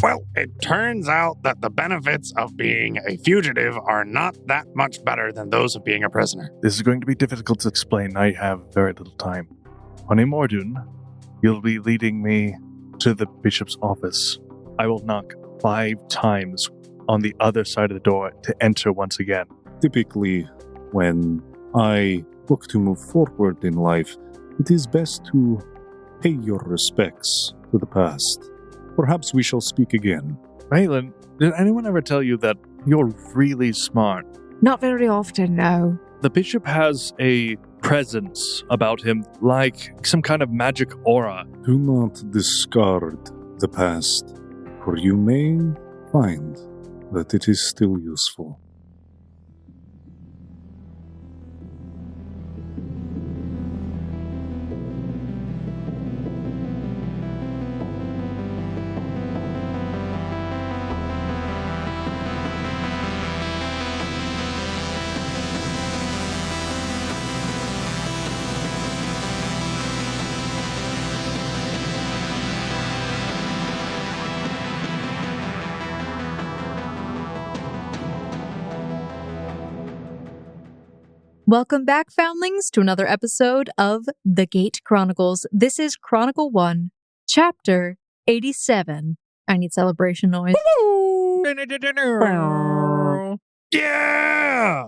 Well, it turns out that the benefits of being a fugitive are not that much better than those of being a prisoner. This is going to be difficult to explain. I have very little time. Honey Mordun, you'll be leading me to the bishop's office. I will knock 5 times on the other side of the door to enter once again. Typically, when I look to move forward in life, it is best to pay your respects to the past. Perhaps we shall speak again. Raelund, did anyone ever tell you that you're really smart? Not very often, no. The bishop has a presence about him, like some kind of magic aura. Do not discard the past, for you may find that it is still useful. Welcome back, Foundlings, to another episode of The Gate Chronicles. This is Chronicle 1, Chapter 87. I need celebration noise. Yeah!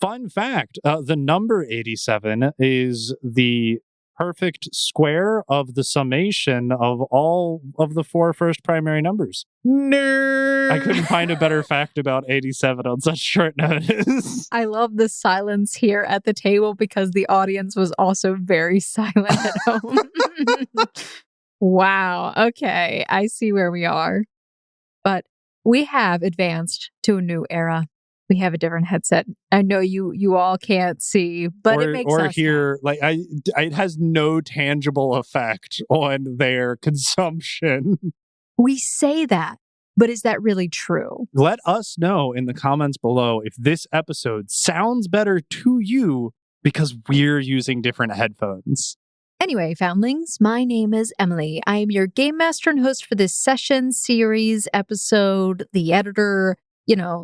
Fun fact, the number 87 is the perfect square of the summation of all of the 4 first primary numbers. Nerd! I couldn't find a better fact about 87 on such short notice. I love the silence here at the table because the audience was also very silent at home. Wow. Okay. I see where we are. But we have advanced to a new era. We have a different headset. I know you all can't see, but it makes or us hear like it has no tangible effect on their consumption. We say that, but is that really true? Let us know in the comments below if this episode sounds better to you because we're using different headphones. Anyway, Foundlings, my name is Emily. I am your game master and host for this session, series, episode, the editor,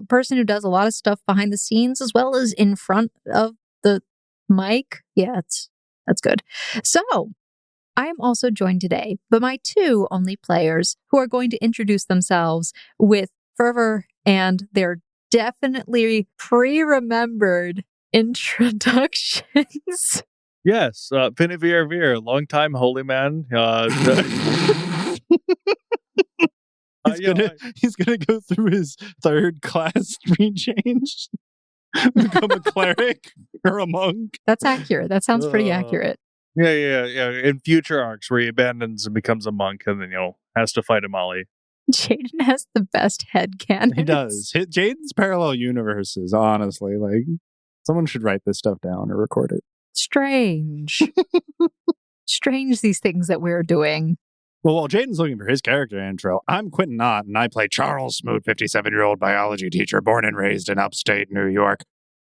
person who does a lot of stuff behind the scenes as well as in front of the mic. Yeah, that's good. So, I am also joined today by my 2 only players who are going to introduce themselves with fervor and their definitely pre-remembered introductions. Yes, Finavir, longtime holy man. He's gonna go through his 3rd class rechange, become a cleric or a monk. That's accurate. That sounds pretty accurate. Yeah. In future arcs where he abandons and becomes a monk and then, has to fight a Molly. Jaden has the best headcanon. He does. Jaden's parallel universes, honestly, like, someone should write this stuff down or record it. Strange. Strange, these things that we're doing. Well, while Jaden's looking for his character intro, I'm Quentin Knott, and I play Charles Smoot, 57-year-old biology teacher, born and raised in upstate New York,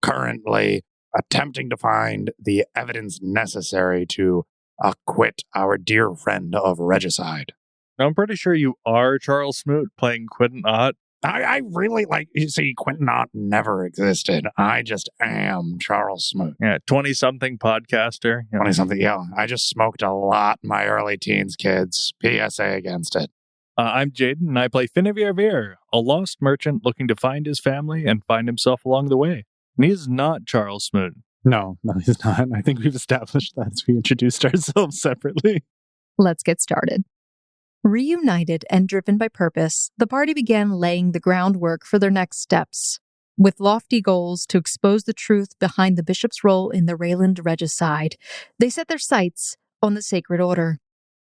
currently attempting to find the evidence necessary to acquit our dear friend of regicide. I'm pretty sure you are Charles Smoot playing Quentin Knott. I really you see, Quentin Knott never existed. I just am Charles Smoot. Yeah, 20-something podcaster. 20-something, yeah. I just smoked a lot in my early teens, kids. PSA against it. I'm Jaden, and I play Finavir, a lost merchant looking to find his family and find himself along the way. And he's not Charles Smoot. No, he's not. I think we've established that as we introduced ourselves separately. Let's get started. Reunited and driven by purpose, the party began laying the groundwork for their next steps, with lofty goals to expose the truth behind the bishop's role in the Raelund Regicide. They set their sights on the Sacred Order.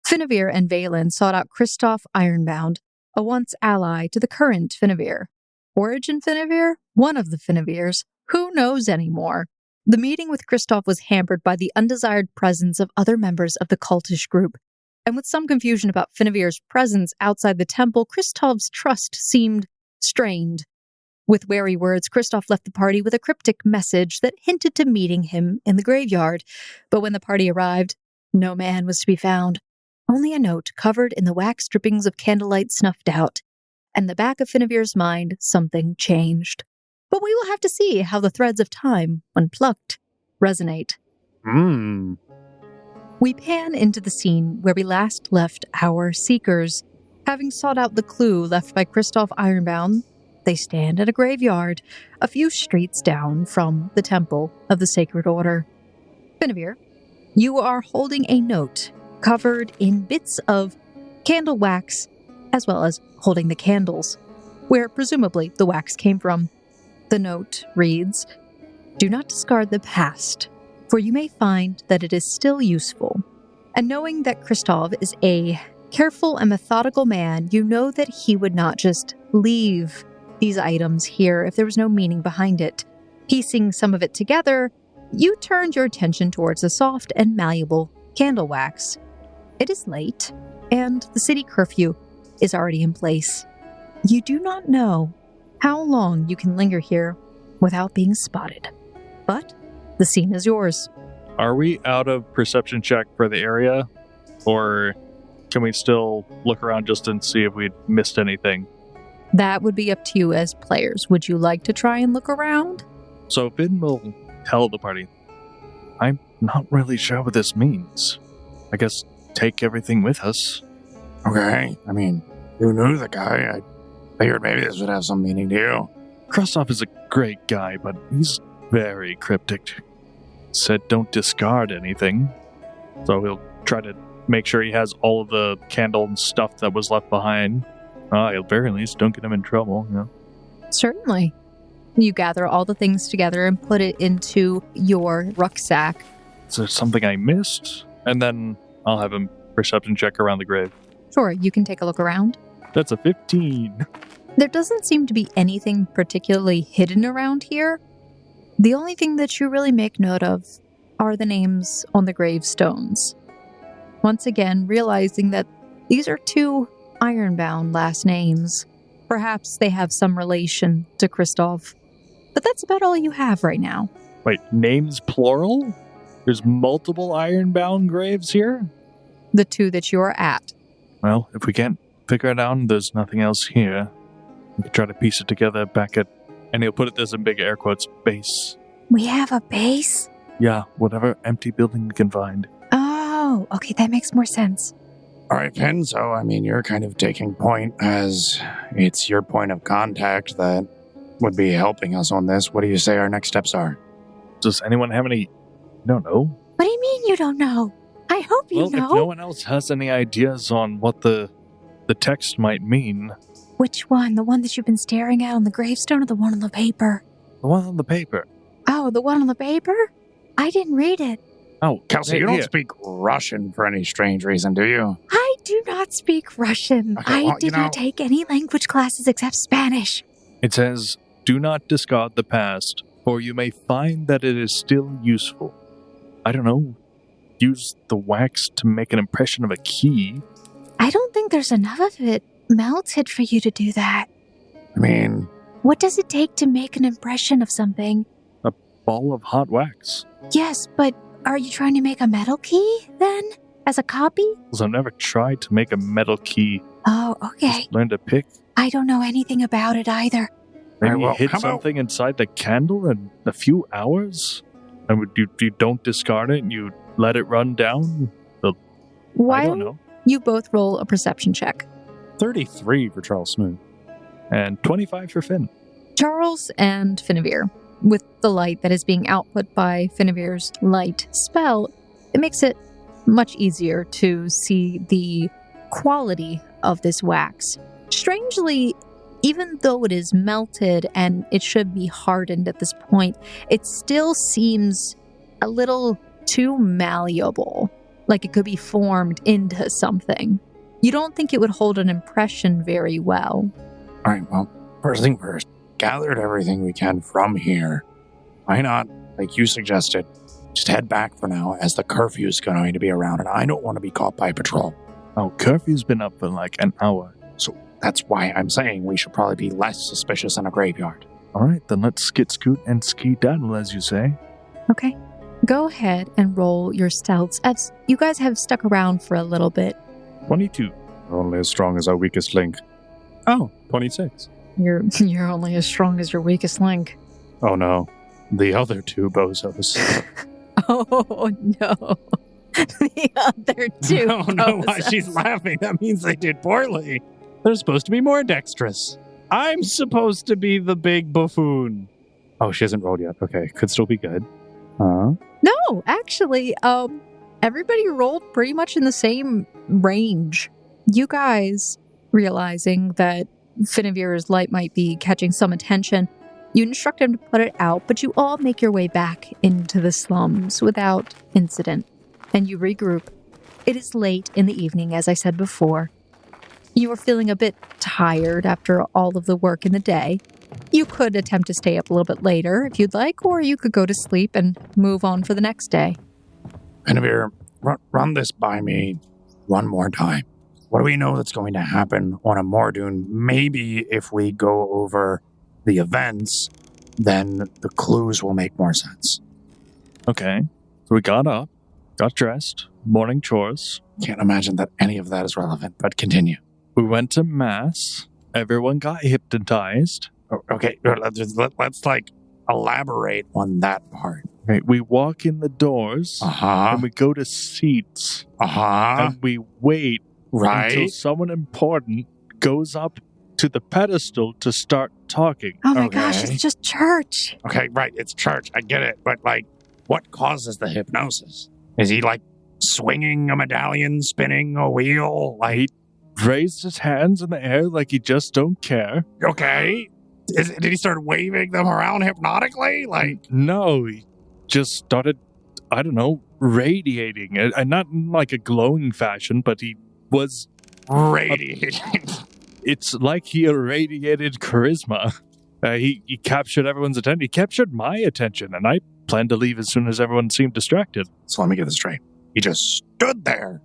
Finavir and Vaeolin sought out Kristoph Ironbound, a once ally to the current Finavir. Origin Finavir? One of the Finavirs. Who knows anymore? The meeting with Kristoph was hampered by the undesired presence of other members of the cultish group. And with some confusion about Finavir's presence outside the temple, Kristoph's trust seemed strained. With wary words, Kristoph left the party with a cryptic message that hinted to meeting him in the graveyard. But when the party arrived, no man was to be found. Only a note covered in the wax drippings of candlelight snuffed out. and the back of Finavir's mind, something changed. But we will have to see how the threads of time, when plucked, resonate. We pan into the scene where we last left our seekers. Having sought out the clue left by Kristoph Ironbound, they stand at a graveyard a few streets down from the Temple of the Sacred Order. Finavir, you are holding a note covered in bits of candle wax, as well as holding the candles, where presumably the wax came from. The note reads, "Do not discard the past, for you may find that it is still useful." And knowing that Kristoph is a careful and methodical man, you know that he would not just leave these items here if there was no meaning behind it. Piecing some of it together, you turned your attention towards the soft and malleable candle wax. It is late, and the city curfew is already in place. You do not know how long you can linger here without being spotted. But the scene is yours. Are we out of perception check for the area? Or can we still look around just and see if we missed anything? That would be up to you as players. Would you like to try and look around? So Finn will tell the party, I'm not really sure what this means. I guess take everything with us. Okay, I mean, who knew the guy? I figured maybe this would have some meaning to you. Kristoph is a great guy, but he's very cryptic. Said don't discard anything. So he'll try to make sure he has all of the candle and stuff that was left behind. At the very least, don't get him in trouble, you know. Certainly. You gather all the things together and put it into your rucksack. Is there something I missed? And then I'll have him perception check around the grave. Sure, you can take a look around. That's a 15. There doesn't seem to be anything particularly hidden around here. The only thing that you really make note of are the names on the gravestones. Once again, realizing that these are two Ironbound last names. Perhaps they have some relation to Kristoph. But that's about all you have right now. Wait, names plural? There's multiple Ironbound graves here? The two that you're at. Well, if we can't figure it out and there's nothing else here, we could try to piece it together back at, and he'll put this in big air quotes, base. We have a base? Yeah, whatever empty building we can find. Oh, okay, that makes more sense. All right, Finn, so, I mean, you're kind of taking point as it's your point of contact that would be helping us on this. What do you say our next steps are? Does anyone have any... I don't know. What do you mean you don't know? I hope you know. If no one else has any ideas on what the text might mean... Which one? The one that you've been staring at on the gravestone or the one on the paper? The one on the paper. Oh, the one on the paper? I didn't read it. Oh, Kelsey, you don't speak Russian for any strange reason, do you? I do not speak Russian. Okay, well, I did not take any language classes except Spanish. It says, do not discard the past, for you may find that it is still useful. I don't know. Use the wax to make an impression of a key. I don't think there's enough of it melted for you to do that. I mean... What does it take to make an impression of something? A ball of hot wax. Yes, but are you trying to make a metal key, then? As a copy? Because I've never tried to make a metal key. Oh, okay. Just learn to pick. I don't know anything about it either. Maybe Right, well, you hit how about- something inside the candle in a few hours? And you don't discard it and you let it run down? Why I don't know. You both roll a perception check. 33 for Charles Smooth. And 25 for Finn. Charles and Finavir, with the light that is being output by Finavir's light spell, it makes it much easier to see the quality of this wax. Strangely, even though it is melted and it should be hardened at this point, it still seems a little too malleable, like it could be formed into something. You don't think it would hold an impression very well. All right, well, first thing first, gathered everything we can from here. Why not, like you suggested, just head back for now as the curfew's going to be around and I don't want to be caught by patrol. Oh, curfew's been up for like an hour. So that's why I'm saying we should probably be less suspicious in a graveyard. All right, then let's skit scoot and skedaddle, as you say. Okay. Go ahead and roll your stealths, as you guys have stuck around for a little bit. 22. Only as strong as our weakest link. Oh, 26. You're only as strong as your weakest link. Oh no. The other two bozos. Oh no. The other two. Oh no, why bozos. she's laughing. That means they did poorly. They're supposed to be more dexterous. I'm supposed to be the big buffoon. Oh, she hasn't rolled yet. Okay, could still be good. No, actually, everybody rolled pretty much in the same range. You guys, realizing that Finavir's light might be catching some attention, you instruct him to put it out, but you all make your way back into the slums without incident, and you regroup. It is late in the evening, as I said before. You are feeling a bit tired after all of the work in the day. You could attempt to stay up a little bit later if you'd like, or you could go to sleep and move on for the next day. Finavir, run this by me one more time. What do we know that's going to happen on a Mordoon? Maybe if we go over the events, then the clues will make more sense. Okay. So we got up, got dressed, morning chores. Can't imagine that any of that is relevant, but continue. We went to mass. Everyone got hypnotized. Okay, let's elaborate on that part. Okay, we walk in the doors, and we go to seats, and we wait until someone important goes up to the pedestal to start talking. Oh my gosh, it's just church. Okay, right, it's church. I get it. But, what causes the hypnosis? Is he, swinging a medallion, spinning a wheel? He raised his hands in the air like he just don't care. Okay. Did he start waving them around hypnotically? No, he just started, I don't know, radiating. And not in a glowing fashion, but he was radiating. It's like he irradiated charisma. He captured everyone's attention. He captured my attention, and I planned to leave as soon as everyone seemed distracted. So let me get this straight. He just stood there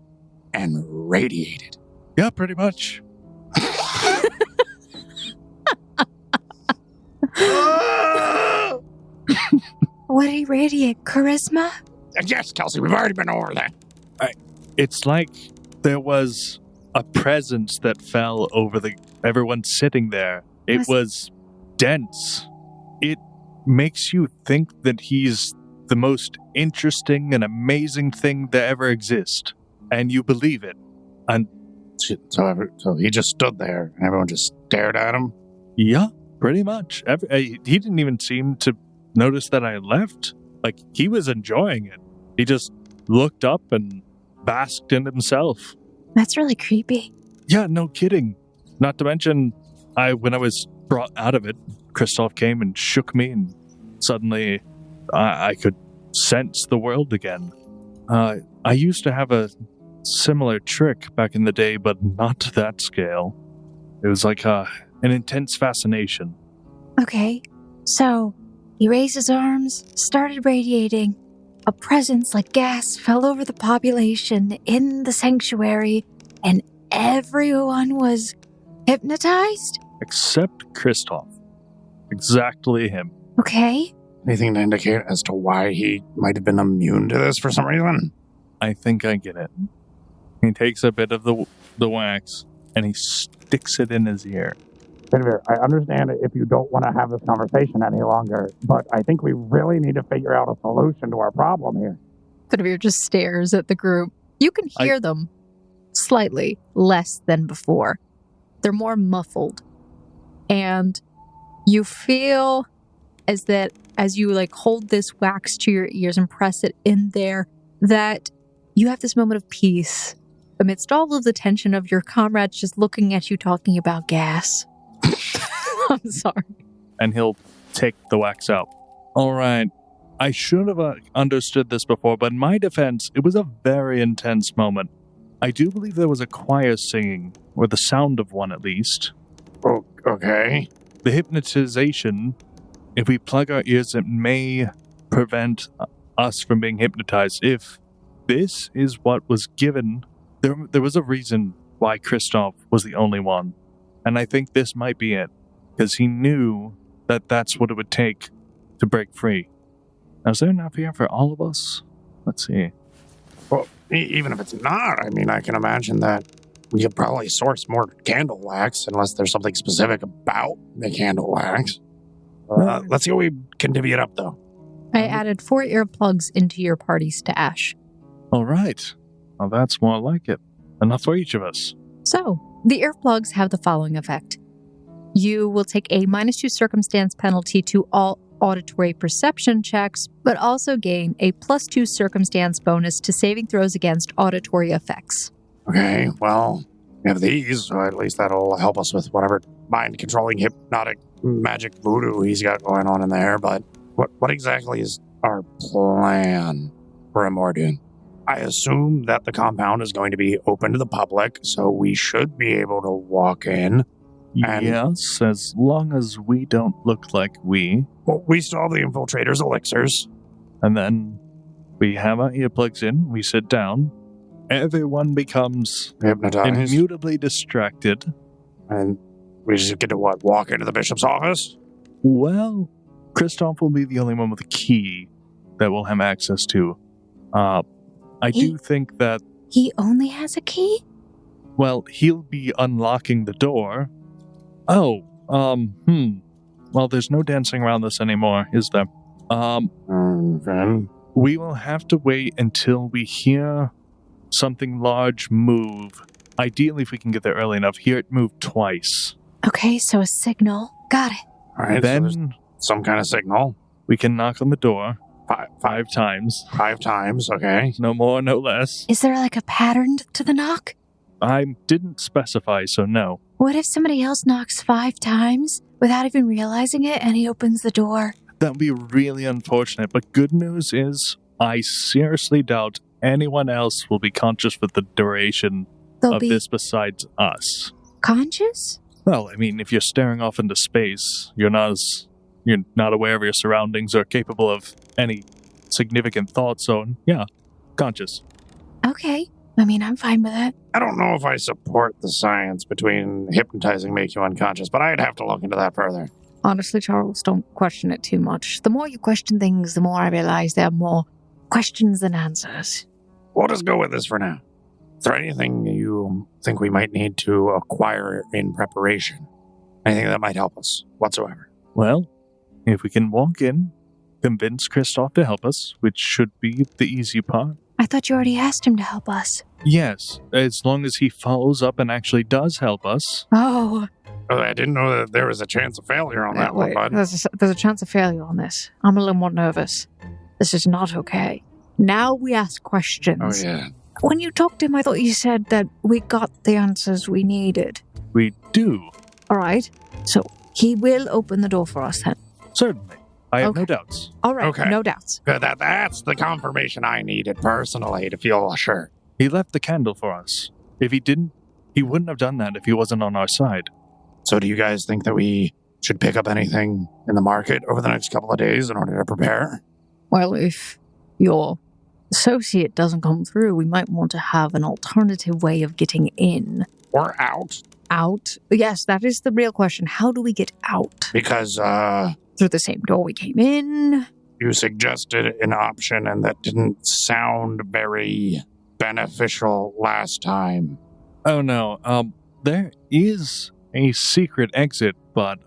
and radiated. Yeah, pretty much. What did he radiate? Charisma? Yes, Kelsey, we've already been over that. It's like there was a presence that fell over everyone sitting there. It was dense. It makes you think that he's the most interesting and amazing thing that ever exists. And you believe it. And so he just stood there and everyone just stared at him? Yeah, pretty much. He didn't even seem to notice that I left. He was enjoying it. He just looked up and basked in himself. That's really creepy. Yeah, no kidding. Not to mention, when I was brought out of it, Kristoph came and shook me, and suddenly I could sense the world again. I used to have a similar trick back in the day, but not to that scale. It was like an intense fascination. Okay, so he raised his arms, started radiating. A presence like gas fell over the population in the sanctuary, and everyone was hypnotized? Except Kristoph. Exactly him. Okay. Anything to indicate as to why he might have been immune to this for some reason? I think I get it. He takes a bit of the wax, and he sticks it in his ear. Finavir, I understand if you don't want to have this conversation any longer, but I think we really need to figure out a solution to our problem here. Finavir just stares at the group. You can hear them slightly less than before. They're more muffled. And you feel as you hold this wax to your ears and press it in there, that you have this moment of peace amidst all of the tension of your comrades just looking at you talking about gas. I'm sorry. And he'll take the wax out. All right. I should have understood this before, but in my defense, it was a very intense moment. I do believe there was a choir singing, or the sound of one at least. Oh, okay. The hypnotization, if we plug our ears, it may prevent us from being hypnotized. If this is what was given, there was a reason why Kristoph was the only one. And I think this might be it, because he knew that that's what it would take to break free. Now, is there enough here for all of us? Let's see. Well, even if it's not, I can imagine that we could probably source more candle wax, unless there's something specific about the candle wax. Let's see what we can divvy it up, though. I added 4 earplugs into your party stash. All right. Well, that's more like it. Enough for each of us. So, the earplugs have the following effect. You will take a -2 circumstance penalty to all auditory perception checks, but also gain a +2 circumstance bonus to saving throws against auditory effects. Okay, well, we have these, so at least that'll help us with whatever mind-controlling hypnotic magic voodoo he's got going on in there, but what exactly is our plan for Amordun? I assume that the compound is going to be open to the public, so we should be able to walk in. And yes, as long as we don't look like we. Well, we still have the infiltrator's elixirs. And then we have our earplugs in, we sit down, everyone becomes Hypnotized. immutably distracted. And we just get to walk into the bishop's office? Well, Kristoph will be the only one with a key that we'll have access to. I do think that... He only has a key? Well, he'll be unlocking the door. Oh, well, there's no dancing around this anymore, is there? Okay. We will have to wait until we hear something large move. Ideally, if we can get there early enough, hear it move twice. Okay, so a signal. Got it. All right, Then so there's some kind of signal. we can knock on the door Five times. 5 times, okay. No more, no less. Is there like a pattern to the knock? I didn't specify, so no. What if somebody else knocks 5 times without even realizing it and he opens the door? That would be really unfortunate, but good news is I seriously doubt anyone else will be conscious for the duration They'll of be this besides us. conscious? Well, I mean, if you're staring off into space, you're not aware of your surroundings or capable of any significant thought, so yeah, conscious. Okay. I mean, I'm fine with it. I don't know if I support the science between hypnotizing make you unconscious, but I'd have to look into that further. Honestly, Charles, don't question it too much. The more you question things, the more I realize there are more questions than answers. We'll just go with this for now. Is there anything you think we might need to acquire in preparation? Anything that might help us whatsoever? Well, if we can walk in, convince Kristoph to help us, which should be the easy part. I thought you already asked him to help us. Yes, as long as he follows up and actually does help us. Oh. Oh, I didn't know that there was a chance of failure on that one, bud. There's a chance of failure on this. I'm a little more nervous. This is not okay. Now we ask questions. Oh, yeah. When you talked to him, I thought you said that we got the answers we needed. We do. All right. So he will open the door for us then. Certainly. I have no Okay. doubts. All right. Okay. No doubts. Good, that's the confirmation I needed personally to feel assured. He left the candle for us. If he didn't, he wouldn't have done that if he wasn't on our side. So do you guys think that we should pick up anything in the market over the next couple of days in order to prepare? Well, if your associate doesn't come through, we might want to have an alternative way of getting in. Or out? Out? Yes, that is the real question. How do we get out? Because, Through the same door we came in? you suggested an option and that didn't sound very beneficial last time. Oh no, there is a secret exit, but,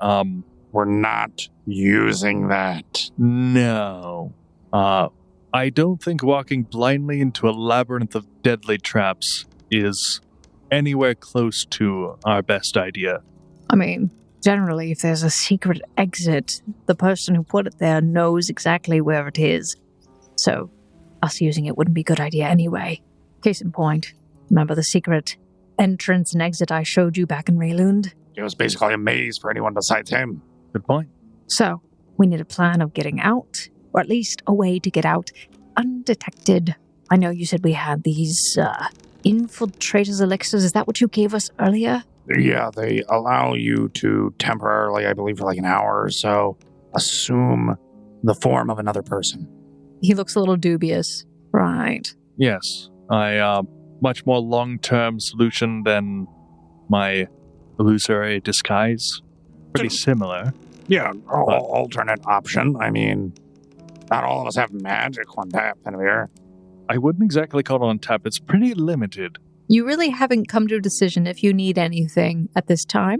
We're not using that. no. I don't think walking blindly into a labyrinth of deadly traps is anywhere close to our best idea. I mean, generally, if there's a secret exit, the person who put it there knows exactly where it is. So, us using it wouldn't be a good idea anyway. Case in point, remember the secret entrance and exit I showed you back in Raelund? It was basically a maze for anyone besides him. Good point. So, we need a plan of getting out, or at least a way to get out undetected. I know you said we had these infiltrators elixirs. Is that what you gave us earlier? Yeah, they allow you to temporarily, I believe for like an hour or so, assume the form of another person. He looks a little dubious. Right. Yes, much more long-term solution than my illusory disguise. Pretty similar. Yeah, alternate option. I mean, not all of us have magic on tap, Finavir. I wouldn't exactly call it on tap. It's pretty limited. You really haven't come to a decision if you need anything at this time.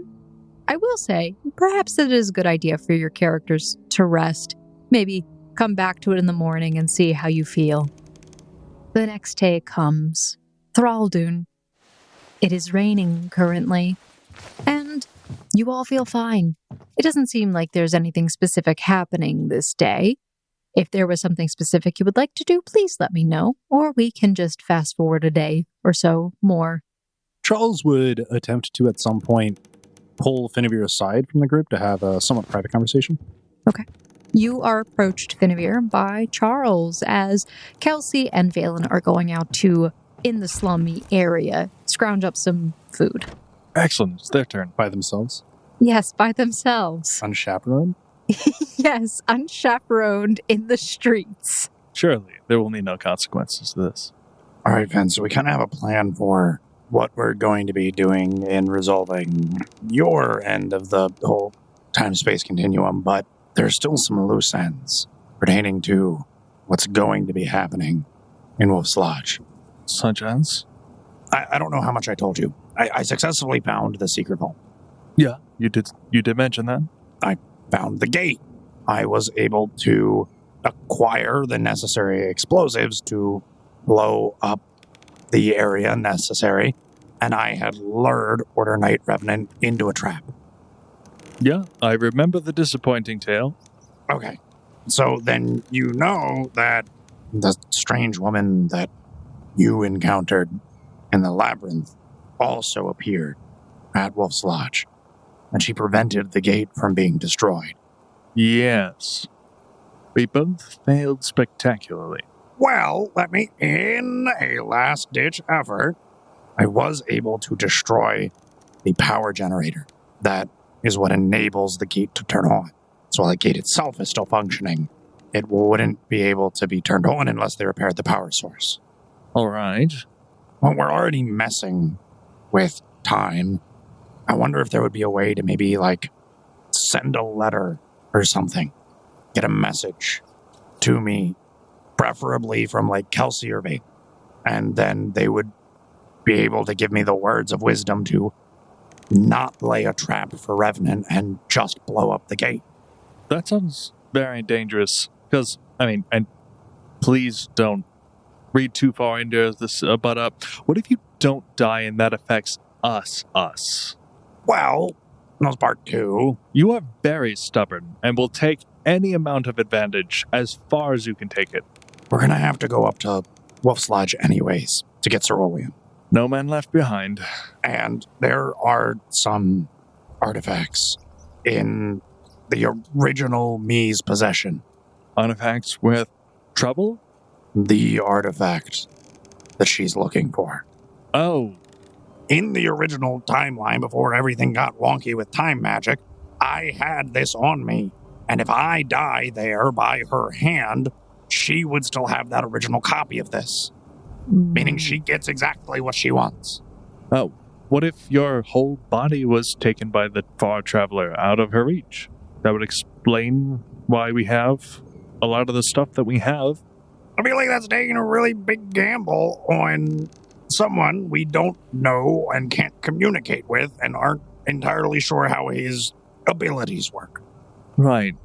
I will say, perhaps it is a good idea for your characters to rest. Maybe come back to it in the morning and see how you feel. The next day comes. Thraldun. It is raining currently, and you all feel fine. It doesn't seem like there's anything specific happening this day. If there was something specific you would like to do, please let me know, or we can just fast forward a day or so more. Charles would attempt to, at some point, pull Finavir aside from the group to have a somewhat private conversation. Okay. You are approached, Finavir, by Charles as Kelsey and Vaeolin are going out to, in the slummy area, scrounge up some food. Excellent. It's their turn. By themselves? Yes, by themselves. Unchaperoned? Yes, unchaperoned in the streets. Surely, there will be no consequences to this. All right, Vince, so we kind of have a plan for what we're going to be doing in resolving your end of the whole time-space continuum, but there's still some loose ends pertaining to what's going to be happening in Wolf's Lodge. Such as? I don't know how much I told you. I successfully found the secret vault. Yeah, you did mention that. I found the gate. I was able to acquire the necessary explosives to blow up the area necessary, and I had lured Order Knight Revenant into a trap. Yeah, I remember the disappointing tale. Okay, so then you know that the strange woman that you encountered in the labyrinth also appeared at Wolf's Lodge, and she prevented the gate from being destroyed. Yes. We both failed spectacularly. Well, in a last-ditch effort, I was able to destroy the power generator. That is what enables the gate to turn on. So while the gate itself is still functioning, it wouldn't be able to be turned on unless they repaired the power source. All right. Well, we're already messing with time. I wonder if there would be a way to maybe, send a letter or something. Get a message to me, preferably from, Kelsey or Vae. And then they would be able to give me the words of wisdom to not lay a trap for Revenant and just blow up the gate. That sounds very dangerous. Because, and please don't read too far into this, but what if you don't die and that affects us? Well, that's part two. You are very stubborn and will take any amount of advantage as far as you can take it. We're going to have to go up to Wolf's Lodge anyways to get Cerulean. No man left behind. And there are some artifacts in the original me's possession. Artifacts with trouble? The artifact that she's looking for. Oh. In the original timeline, before everything got wonky with time magic, I had this on me. And if I die there by her hand, she would still have that original copy of this. Meaning she gets exactly what she wants. Oh, what if your whole body was taken by the far traveler out of her reach? That would explain why we have a lot of the stuff that we have. I feel like that's taking a really big gamble on someone we don't know and can't communicate with and aren't entirely sure how his abilities work. Right.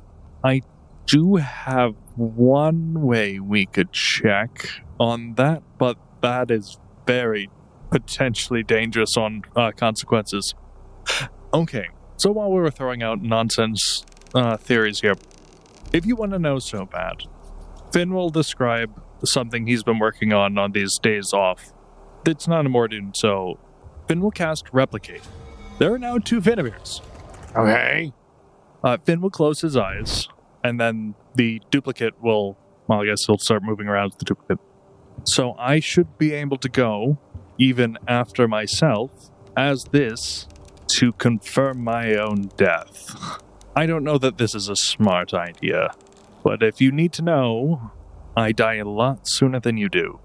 I do have one way we could check on that, but that is very potentially dangerous on consequences. Okay, so while we were throwing out nonsense theories here, if you want to know so bad, Finn will describe something he's been working on these days off. It's not a Mordun, so Finn will cast Replicate. There are now 2 Finavirs. Okay. Finn will close his eyes, and then the duplicate will, well, I guess he'll start moving around with the duplicate. So I should be able to go, even after myself, as this, to confirm my own death. I don't know that this is a smart idea, but if you need to know, I die a lot sooner than you do,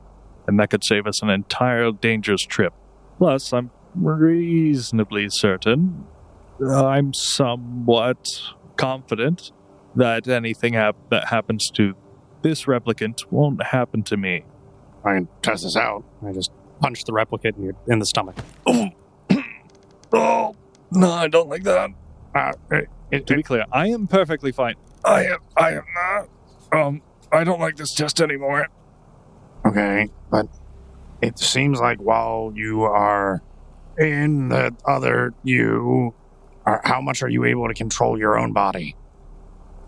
and that could save us an entire dangerous trip. Plus, I'm reasonably certain, I'm somewhat confident that anything that happens to this replicant won't happen to me. I can test this out. I just punch the replicant in the stomach. Oh, no, I don't like that. To be clear, I am perfectly fine. I am not. I don't like this test anymore. Okay, but it seems like while you are in the other you, how much are you able to control your own body?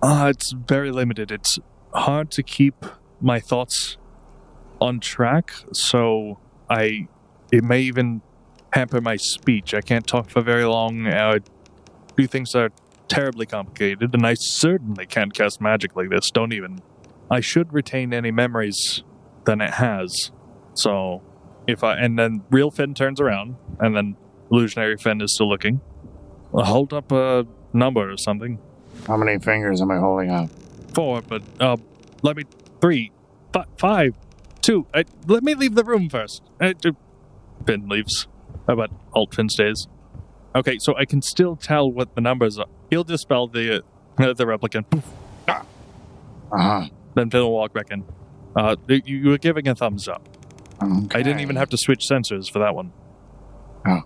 It's very limited. It's hard to keep my thoughts on track, so it may even hamper my speech. I can't talk for very long. Do things that are terribly complicated, and I certainly can't cast magic like this. I should retain any memories than it has. So, and then real Finn turns around, and then illusionary Finn is still looking. I'll hold up a number or something. How many fingers am I holding up? 4, but, let me, 3, 5, 2, let me leave the room first. Finn leaves. But Alt Finn stays. Okay, so I can still tell what the numbers are. He'll dispel the replicant. Uh-huh. Then Finn will walk back in. You were giving a thumbs up. Okay. I didn't even have to switch sensors for that one. Oh.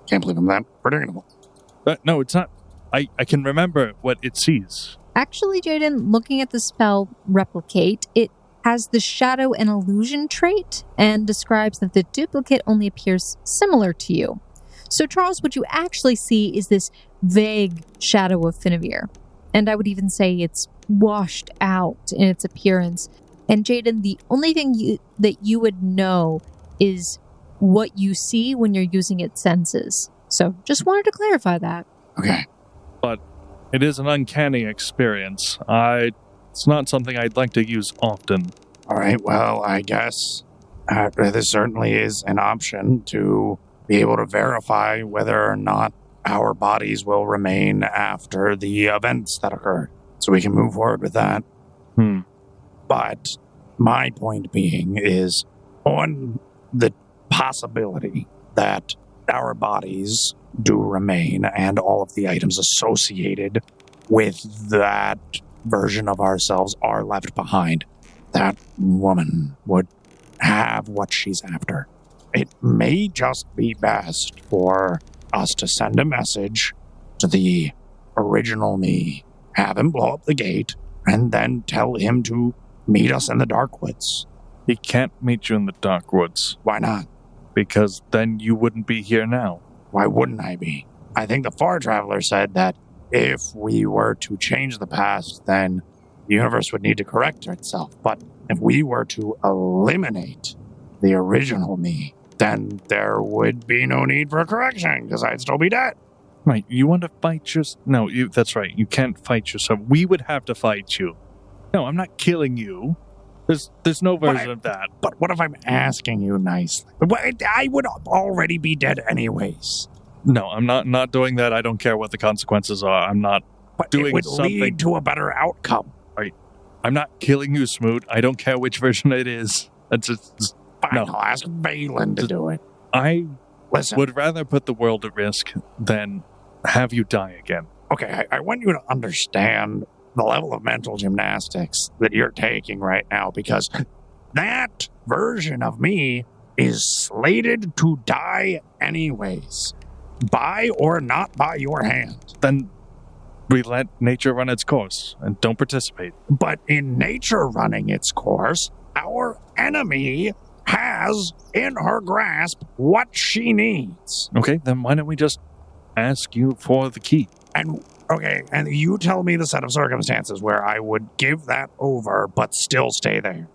Can't believe I'm that predictable. No, it's not. I can remember what it sees. Actually, Jaden, looking at the spell Replicate, it has the shadow and illusion trait and describes that the duplicate only appears similar to you. So, Charles, what you actually see is this vague shadow of Finavir. And I would even say it's washed out in its appearance. And Jaden, the only thing that you would know is what you see when you're using its senses. So, just wanted to clarify that. Okay. But it is an uncanny experience. It's not something I'd like to use often. All right, well, I guess this certainly is an option to be able to verify whether or not our bodies will remain after the events that occurred. So we can move forward with that. But my point being is on the possibility that our bodies do remain and all of the items associated with that version of ourselves are left behind, that woman would have what she's after. It may just be best for us to send a message to the original me, have him blow up the gate, and then tell him to meet us in the dark woods. He can't meet you in the dark woods. Why not? Because then you wouldn't be here now. Why wouldn't I be? I think the Far Traveler said that if we were to change the past, then the universe would need to correct itself. But if we were to eliminate the original me, then there would be no need for a correction, because I'd still be dead. Right, you want to fight No, that's right, you can't fight yourself. We would have to fight you. No, I'm not killing you. There's no version of that. But what if I'm asking you nicely? I would already be dead anyways. No, I'm not doing that. I don't care what the consequences are. I'm not doing it would something. Lead to a better outcome. Right. I'm not killing you, Smoot. I don't care which version it is. It's just fine, I'll ask Vaeolin to do it. I would rather put the world at risk than have you die again. Okay, I want you to understand the level of mental gymnastics that you're taking right now, because that version of me is slated to die anyways, by or not by your hand. Then we let nature run its course and don't participate. But in nature running its course, our enemy has in her grasp what she needs. Okay, then why don't we just ask you for the key? And you tell me the set of circumstances where I would give that over but still stay there.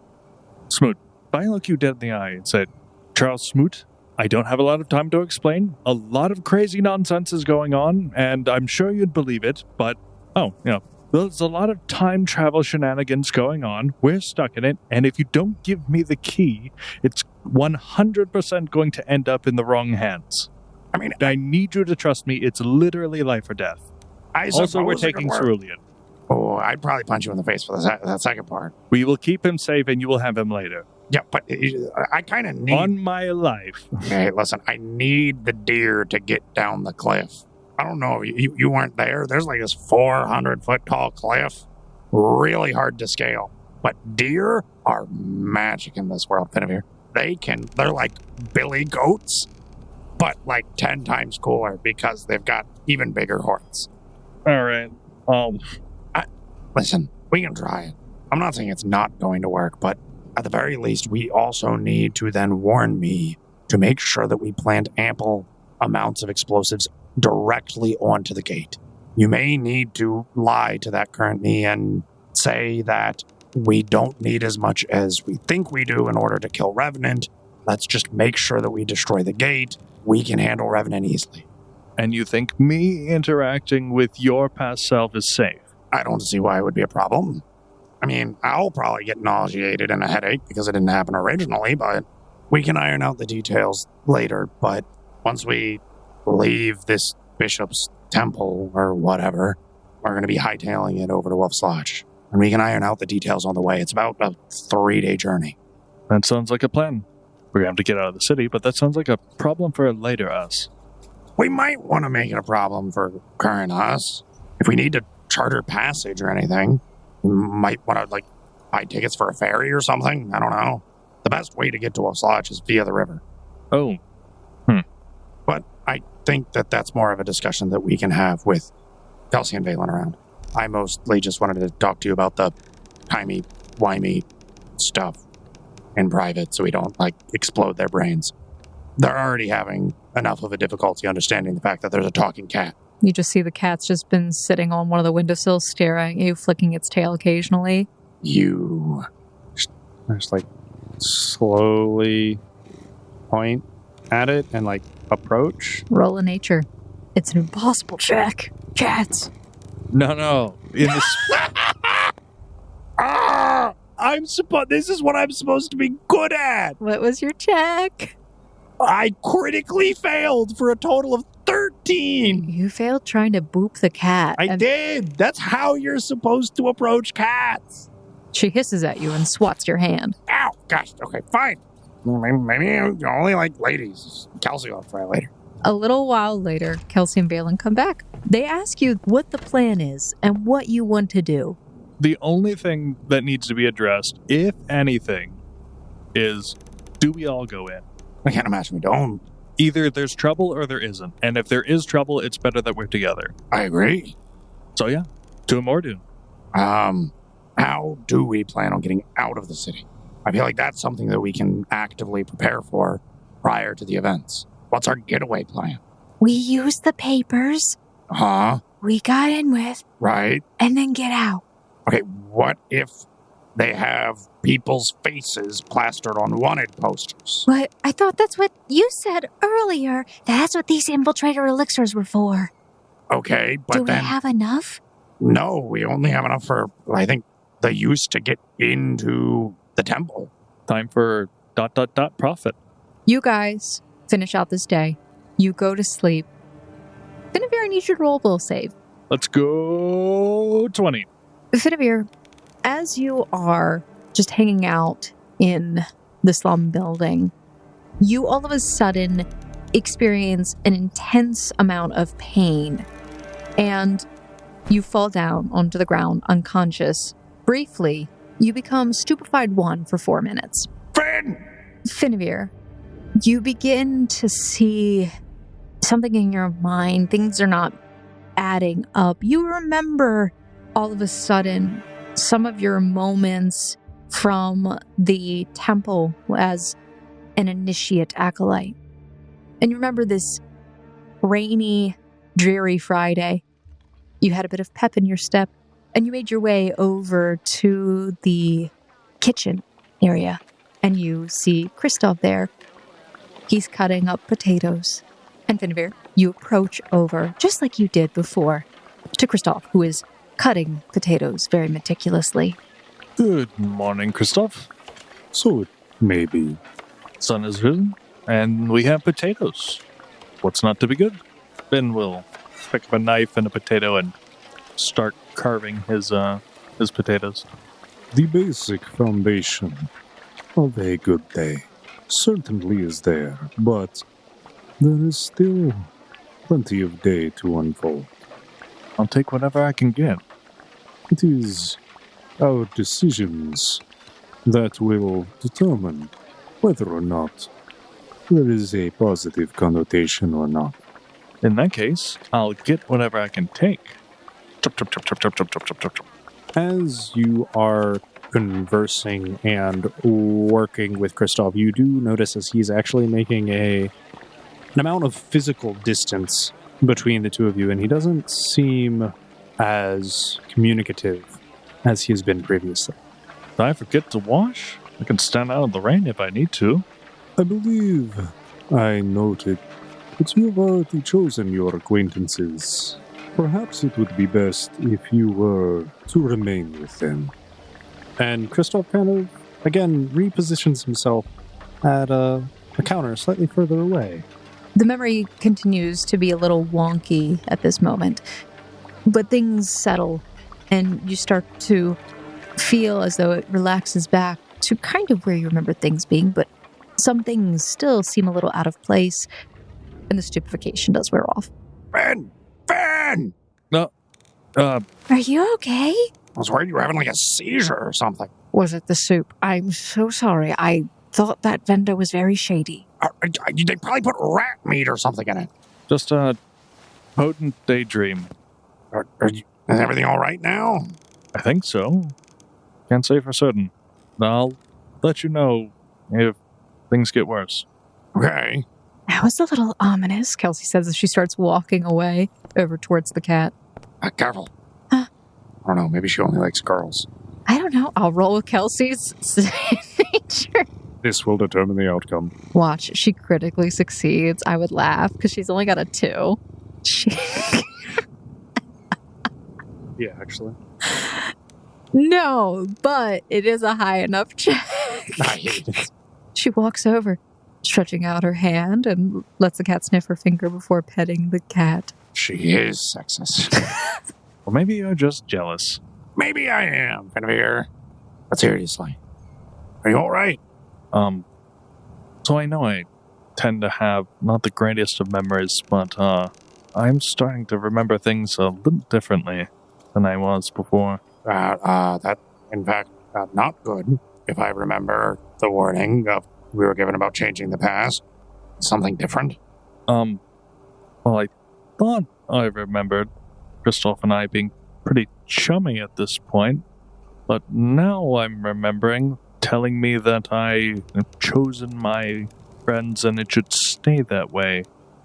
Smoot, if I look you dead in the eye and said, Charles Smoot, I don't have a lot of time to explain. A lot of crazy nonsense is going on, and I'm sure you'd believe it, but, there's a lot of time travel shenanigans going on. We're stuck in it, and if you don't give me the key, it's 100% going to end up in the wrong hands. I mean, I need you to trust me. It's literally life or death. Also, we're taking Cerulean. Oh, I'd probably punch you in the face for that second part. We will keep him safe, and you will have him later. Yeah, but I kind of need... On my life. Okay, listen, I need the deer to get down the cliff. I don't know, you weren't there. There's like this 400-foot tall cliff. Really hard to scale. But deer are magic in this world, Finavir. they're like billy goats, but like 10 times cooler because they've got even bigger horns. All right. Listen, we can try it. I'm not saying it's not going to work, but at the very least, we also need to then warn me to make sure that we plant ample amounts of explosives directly onto the gate. You may need to lie to that current me and say that we don't need as much as we think we do in order to kill Revenant. Let's just make sure that we destroy the gate. We can handle Revenant easily. And you think me interacting with your past self is safe? I don't see why it would be a problem. I mean, I'll probably get nauseated and a headache because it didn't happen originally, but we can iron out the details later. But once we leave this bishop's temple or whatever, we're going to be hightailing it over to Wolf's Lodge. And we can iron out the details on the way. It's about a 3-day journey. That sounds like a plan. We're going to have to get out of the city, but that sounds like a problem for later us. We might want to make it a problem for current us. If we need to charter passage or anything, we might want to, buy tickets for a ferry or something. I don't know. The best way to get to Wolf's Lodge is via the river. Oh. But I think that that's more of a discussion that we can have with Kelsey and Vaeolin around. I mostly just wanted to talk to you about the timey-wimey stuff in private so we don't, explode their brains. They're already having enough of a difficulty understanding the fact that there's a talking cat. You just see the cat's just been sitting on one of the windowsills staring at you, flicking its tail occasionally. You just slowly point at it and approach. Roll a nature. It's an impossible check. Cats. No. In this... This is what I'm supposed to be good at. What was your check? I critically failed for a total of 13. You failed trying to boop the cat. I did. That's how you're supposed to approach cats. She hisses at you and swats your hand. Ow. Gosh. Okay, fine. Maybe you only like ladies. Kelsey will try later. A little while later, Kelsey and Vaeolin come back. They ask you what the plan is and what you want to do. The only thing that needs to be addressed, if anything, is do we all go in? I can't imagine we don't. Either there's trouble or there isn't. And if there is trouble, it's better that we're together. I agree. So yeah, to Mordun. How do we plan on getting out of the city? I feel like that's something that we can actively prepare for prior to the events. What's our getaway plan? We use the papers. Huh? We got in with. Right. And then get out. Okay, what if they have people's faces plastered on wanted posters? What? I thought that's what you said earlier. That's what these infiltrator elixirs were for. Okay, but Do we then... have enough? No, we only have enough for, I think, the use to get into the temple. Time for ... profit. You guys finish out this day. You go to sleep. Finavir, I need you to roll will save. Let's go 20. Finavir, as you are just hanging out in the slum building, you all of a sudden experience an intense amount of pain, and you fall down onto the ground unconscious. Briefly, you become stupefied 1 for 4 minutes. Finavir, you begin to see something in your mind. Things are not adding up. You remember all of a sudden some of your moments from the temple as an initiate acolyte. And you remember this rainy, dreary Friday. You had a bit of pep in your step, and you made your way over to the kitchen area, and you see Kristoph there. He's cutting up potatoes. And Finavir, you approach over, just like you did before, to Kristoph, who is cutting potatoes very meticulously. Good morning, Kristoph. So it may be. Sun has risen, and we have potatoes. What's not to be good? Then we'll pick up a knife and a potato and start carving his potatoes. The basic foundation of a good day certainly is there, but there is still plenty of day to unfold. I'll take whatever I can get. It is our decisions that will determine whether or not there is a positive connotation or not. In that case, I'll get whatever I can take. Chop, chop, chop, chop, chop, chop, chop, chop, chop, chop. As you are conversing and working with Kristoph, you do notice as he's actually making an amount of physical distance between the two of you, and he doesn't seem as communicative as he has been previously. Did I forget to wash? I can stand out in the rain if I need to. I believe I noted that you have already chosen your acquaintances. Perhaps it would be best if you were to remain with them. And Kristoph kind of, again, repositions himself at a counter slightly further away. The memory continues to be a little wonky at this moment, but things settle, and you start to feel as though it relaxes back to kind of where you remember things being, but some things still seem a little out of place, and the stupefaction does wear off. Finn! No. Are you okay? I was worried you were having like a seizure or something. Was it the soup? I'm so sorry. I thought that vendor was very shady. They probably put rat meat or something in it. Just a potent daydream. Is everything all right now? I think so. Can't say for certain. I'll let you know if things get worse. Okay. That was a little ominous. Kelsey says as she starts walking away over towards the cat. Careful. Huh? I don't know. Maybe she only likes girls. I don't know. I'll roll with Kelsey's nature. This will determine the outcome. Watch, she critically succeeds. I would laugh because she's only got a 2. Yeah, actually. No, but it is a high enough check. I hate it. She walks over, stretching out her hand, and lets the cat sniff her finger before petting the cat. She is sexist. Or maybe you're just jealous. Maybe I am, Finavir. But seriously, are you all right? So I know I tend to have not the greatest of memories, but, I'm starting to remember things a little differently than I was before. That, in fact, not good. If I remember the warning we were given about changing the past. Something different. Well, I thought I remembered Kristoph and I being pretty chummy at this point, but now I'm remembering telling me that I have chosen my friends and it should stay that way.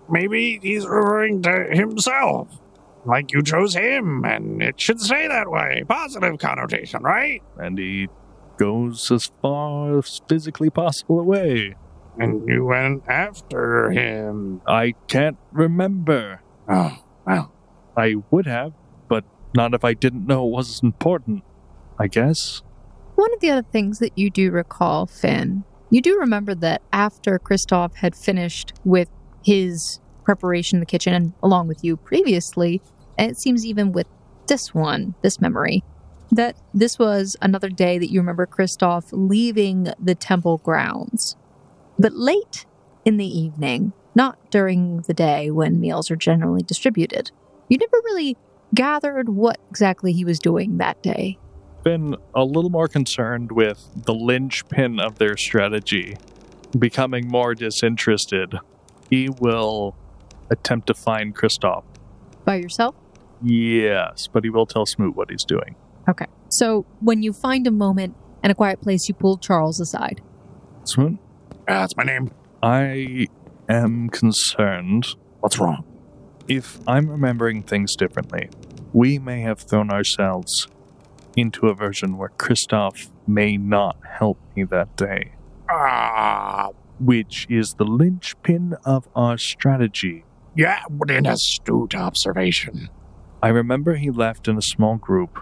Maybe he's referring to himself. Like you chose him, and it should stay that way. Positive connotation, right? And he goes as far as physically possible away. And you went after him. I can't remember. Oh, well. I would have, but not if I didn't know it was important, I guess. One of the other things that you do recall, Finn, you do remember that after Kristoph had finished with his preparation in the kitchen, and along with you previously, and it seems even with this memory, that this was another day that you remember Kristoph leaving the temple grounds. But late in the evening, not during the day when meals are generally distributed, you never really gathered what exactly he was doing that day. Been a little more concerned with the linchpin of their strategy, becoming more disinterested. He will attempt to find Kristoph. By yourself? Yes, but he will tell Smoot what he's doing. Okay. So when you find a moment and a quiet place, you pull Charles aside. Smoot? That's my name. I am concerned. What's wrong? If I'm remembering things differently, we may have thrown ourselves into a version where Kristoph may not help me that day. Which is the linchpin of our strategy. Yeah, but an astute observation. I remember he left in a small group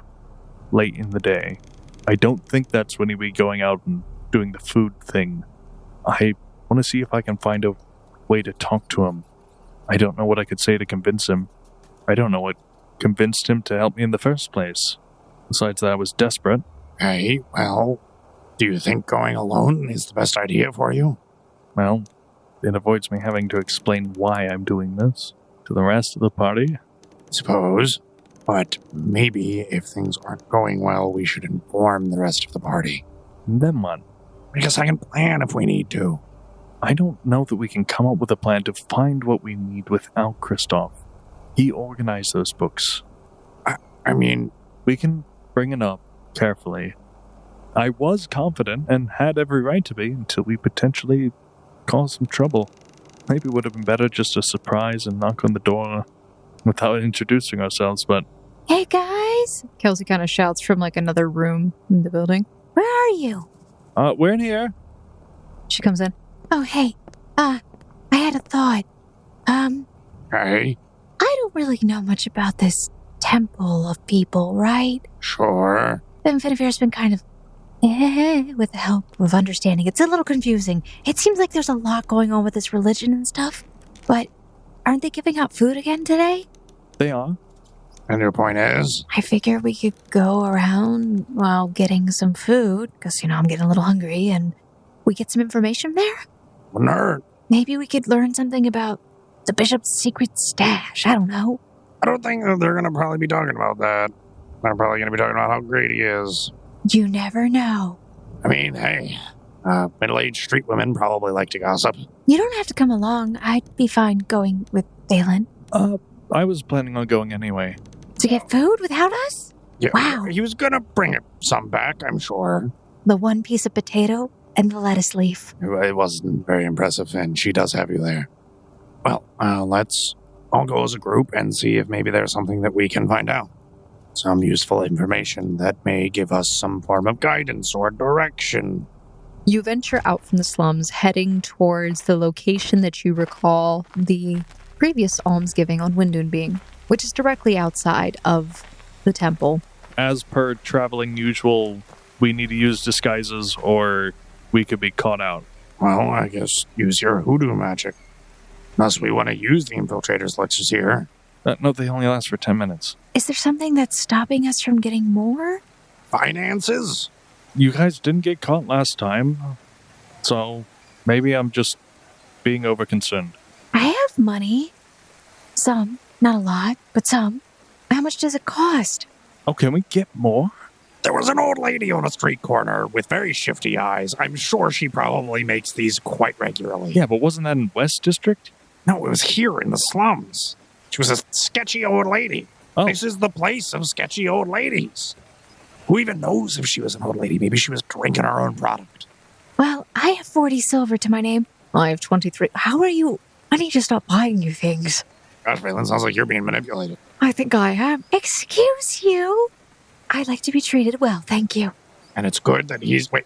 late in the day. I don't think that's when he'd be going out and doing the food thing. I want to see if I can find a way to talk to him. I don't know what I could say to convince him. I don't know what convinced him to help me in the first place. Besides that, I was desperate. Okay, well, do you think going alone is the best idea for you? Well, it avoids me having to explain why I'm doing this to the rest of the party. Suppose. But maybe if things aren't going well, we should inform the rest of the party. And then what? Make a second plan if we need to. I don't know that we can come up with a plan to find what we need without Kristoph. He organized those books. I mean, we can bring it up carefully. I was confident and had every right to be until we potentially caused some trouble. Maybe it would have been better just to surprise and knock on the door without introducing ourselves, but... Hey, guys! Kelsey kind of shouts from like another room in the building. Where are you? We're in here. She comes in. Oh, hey. I had a thought. hey, I don't really know much about this temple of people, right? sure. Then Finavir's been kind of, with the help of understanding. It's a little confusing. It seems like there's a lot going on with this religion and stuff, but aren't they giving out food again today? They are. And your point is? I figure we could go around while getting some food, because, I'm getting a little hungry, and we get some information there? Nerd. Maybe we could learn something about the bishop's secret stash. I don't know. I don't think that they're going to probably be talking about that. They're probably going to be talking about how great he is. You never know. I mean, hey, middle-aged street women probably like to gossip. You don't have to come along. I'd be fine going with Vaeolin. I was planning on going anyway. To get food without us? Yeah, Wow. He was going to bring some back, I'm sure. The one piece of potato and the lettuce leaf. It wasn't very impressive, and she does have you there. Well, let's all go as a group and see if maybe there's something that we can find out. Some useful information that may give us some form of guidance or direction. You venture out from the slums, heading towards the location that you recall the previous almsgiving on Windun being, which is directly outside of the temple. As per traveling usual, we need to use disguises or we could be caught out. Well, I guess use your hoodoo magic. Unless we want to use the infiltrator's elixirs here. No, they only last for 10 minutes. Is there something that's stopping us from getting more? Finances? You guys didn't get caught last time, so maybe I'm just being overconcerned. I have money. Some. Not a lot, but some. How much does it cost? Oh, can we get more? There was an old lady on a street corner with very shifty eyes. I'm sure she probably makes these quite regularly. Yeah, but wasn't that in West District? No, it was here in the slums. She was a sketchy old lady. Oh. This is the place of sketchy old ladies. Who even knows if she was an old lady? Maybe she was drinking her own product. Well, I have 40 silver to my name. I have 23. How are you? I need to stop buying you things. Gosh, Raelund, sounds like you're being manipulated. I think I am. Excuse you? I'd like to be treated well, thank you. And it's good that he's... Wait,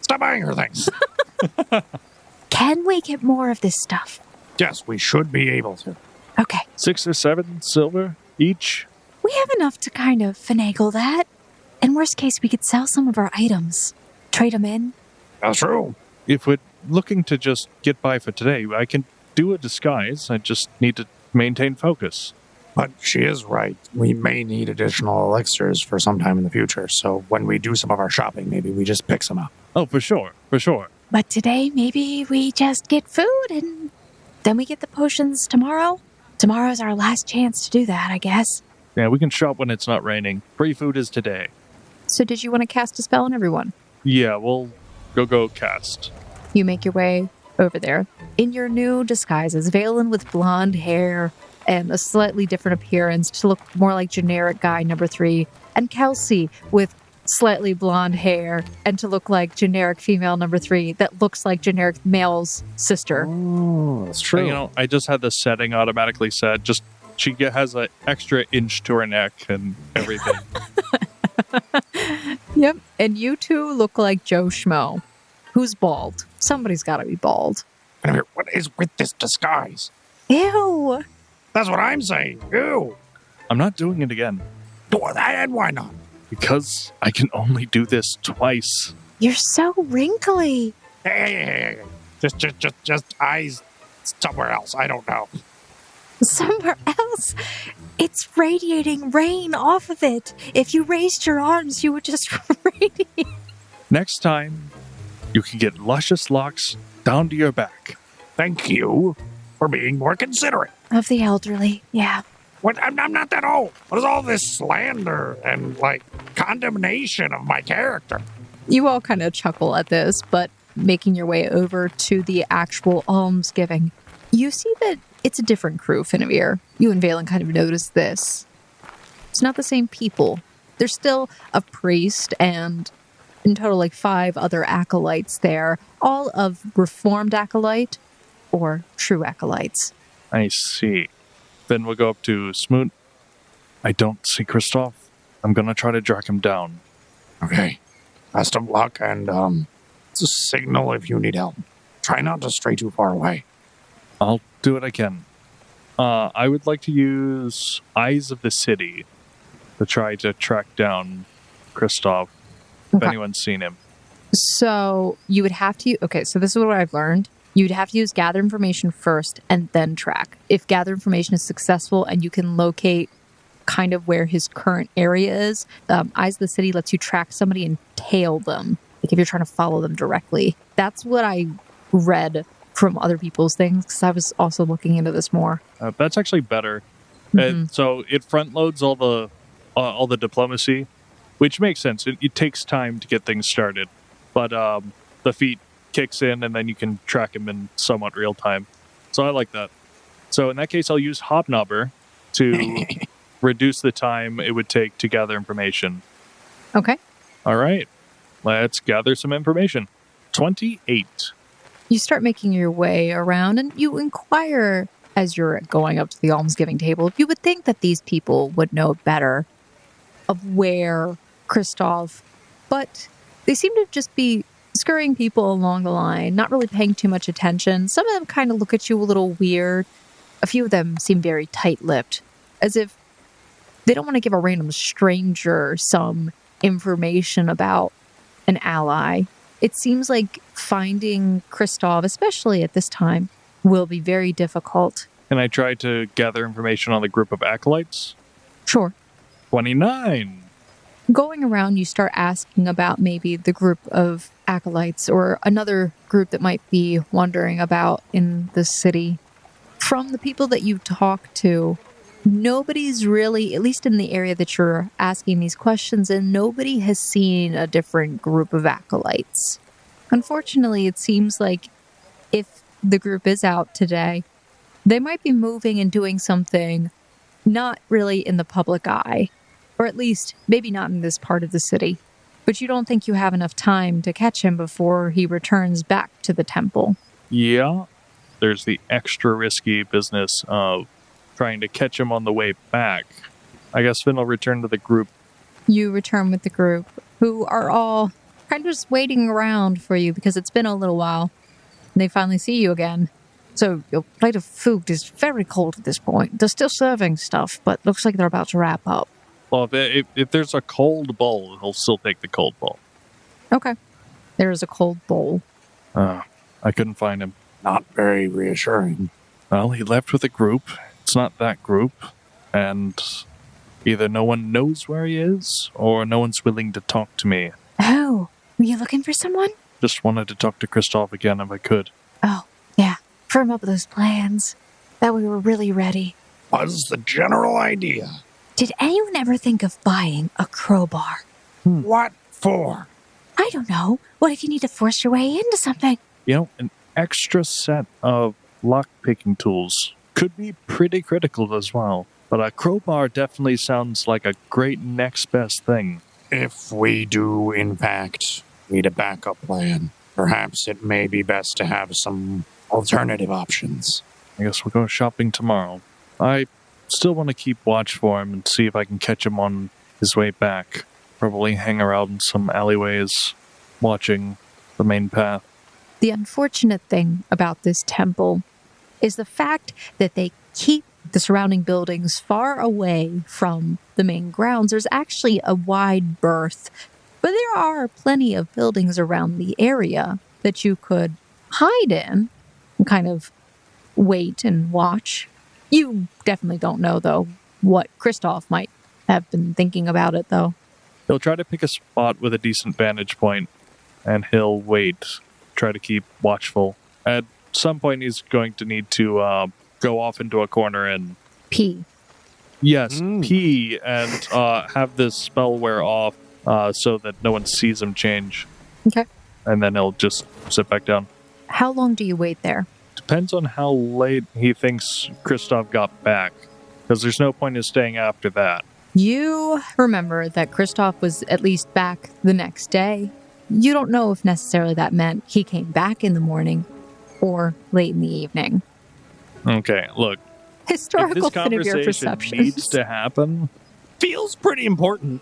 stop buying her things. Can we get more of this stuff? Yes, we should be able to. Okay. 6 or 7 silver each? We have enough to kind of finagle that. In worst case, we could sell some of our items. Trade them in. That's true. If we're looking to just get by for today, I can do a disguise. I just need to maintain focus. But she is right. We may need additional elixirs for some time in the future. So when we do some of our shopping, maybe we just pick some up. Oh, for sure. For sure. But today, maybe we just get food and then we get the potions tomorrow. Tomorrow's our last chance to do that, I guess. Yeah, we can shop when it's not raining. Free food is today. So did you want to cast a spell on everyone? Yeah, we'll go cast. You make your way over there. In your new disguises, Vaeolin with blonde hair and a slightly different appearance to look more like generic guy number 3, and Kelsey with slightly blonde hair and to look like generic female number 3 that looks like generic male's sister. Oh, that's true. I just had the setting automatically set. Just she has an extra inch to her neck and everything. Yep. And you two look like Joe Schmo, who's bald. Somebody's got to be bald. What is with this disguise? Ew. That's what I'm saying. Ew. I'm not doing it again. And why not? Because I can only do this twice. You're so wrinkly. Hey. Just eyes somewhere else. I don't know. Somewhere else? It's radiating rain off of it. If you raised your arms, you would just radiate. Next time, you can get luscious locks down to your back. Thank you for being more considerate. Of the elderly, yeah. What? I'm not that old. What is all this slander and, condemnation of my character? You all kind of chuckle at this, but making your way over to the actual almsgiving, you see that it's a different crew, Finavir. You and Vaeolin kind of notice this. It's not the same people. There's still a priest and in total like 5 other acolytes there, all of reformed acolyte or true acolytes. I see. Then we'll go up to Smoot. I don't see Kristoph. I'm gonna try to track him down. Okay. Best of luck, and it's a signal if you need help. Try not to stray too far away. I'll do what I can. I would like to use Eyes of the City to try to track down Kristoph, if anyone's seen him. So you would have to... Okay, so this is what I've learned. You'd have to use gather information first and then track. If gather information is successful and you can locate kind of where his current area is, Eyes of the City lets you track somebody and tail them, like if you're trying to follow them directly. That's what I read from other people's things, because I was also looking into this more. That's actually better. So it front loads all the diplomacy, which makes sense. It takes time to get things started, but the feat kicks in and then you can track him in somewhat real time. So I like that. So in that case, I'll use Hobnobber to reduce the time it would take to gather information. Okay. All right. Let's gather some information. 28. You start making your way around and you inquire as you're going up to the almsgiving table. You would think that these people would know better of where Kristoph, but they seem to just be scurrying people along the line, not really paying too much attention. Some of them kind of look at you a little weird. A few of them seem very tight-lipped, as if they don't want to give a random stranger some information about an ally. It seems like finding Kristoph, especially at this time, will be very difficult. Can I try to gather information on the group of acolytes? Sure. 29. Going around, you start asking about maybe the group of acolytes or another group that might be wandering about in the city. From the people that you talk to, nobody's really, at least in the area that you're asking these questions in, nobody has seen a different group of acolytes. Unfortunately, it seems like if the group is out today, they might be moving and doing something not really in the public eye, or at least maybe not in this part of the city. But you don't think you have enough time to catch him before he returns back to the temple. Yeah, there's the extra risky business of trying to catch him on the way back. I guess Finn will return to the group. You return with the group, who are all kind of just waiting around for you because it's been a little while. They finally see you again. So your plate of food is very cold at this point. They're still serving stuff, but looks like they're about to wrap up. Well, if there's a cold bowl, he'll still take the cold bowl. Okay. There is a cold bowl. I couldn't find him. Not very reassuring. Well, he left with a group. It's not that group. And either no one knows where he is, or no one's willing to talk to me. Oh, were you looking for someone? Just wanted to talk to Kristoph again if I could. Oh, yeah. Firm up those plans. That we were really ready. What's the general idea? Did anyone ever think of buying a crowbar? What for? I don't know. What if you need to force your way into something? You know, an extra set of lock-picking tools could be pretty critical as well. But a crowbar definitely sounds like a great next best thing. If we do, in fact, need a backup plan, perhaps it may be best to have some alternative options. I guess we'll go shopping tomorrow. I still want to keep watch for him and see if I can catch him on his way back. Probably hang around in some alleyways, watching the main path. The unfortunate thing about this temple is the fact that they keep the surrounding buildings far away from the main grounds. There's actually a wide berth, but there are plenty of buildings around the area that you could hide in and kind of wait and watch. You definitely don't know, though, what Kristoph might have been thinking about it, though. He'll try to pick a spot with a decent vantage point, and he'll wait, try to keep watchful. At some point, he's going to need to go off into a corner and... Pee. Yes, pee, and have this spell wear off so that no one sees him change. Okay. and then he'll just sit back down. How long do you wait there? Depends on how late he thinks Kristoph got back, because there's no point in staying after that. You remember that Kristoph was at least back the next day. You don't know if necessarily that meant he came back in the morning or late in the evening. Okay, look. Historical if this Finavir conversation perceptions. needs to happen, Feels pretty important.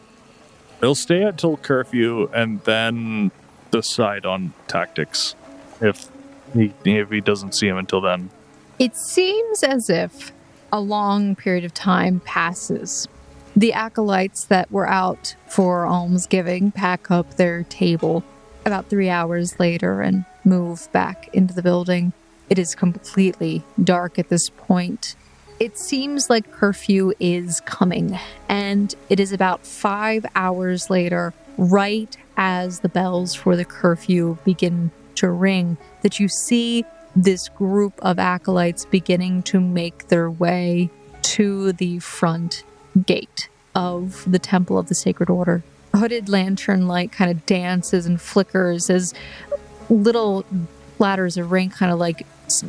they'll stay until curfew and then decide on tactics if he doesn't see him until then. It seems as if a long period of time passes. The acolytes that were out for almsgiving pack up their table about 3 hours later and move back into the building. It is completely dark at this point. It seems like curfew is coming, and it is about 5 hours later, right as the bells for the curfew begin to ring, that you see this group of acolytes beginning to make their way to the front gate of the Temple of the Sacred Order. A hooded lantern light kind of dances and flickers as little splatters of rain kind of like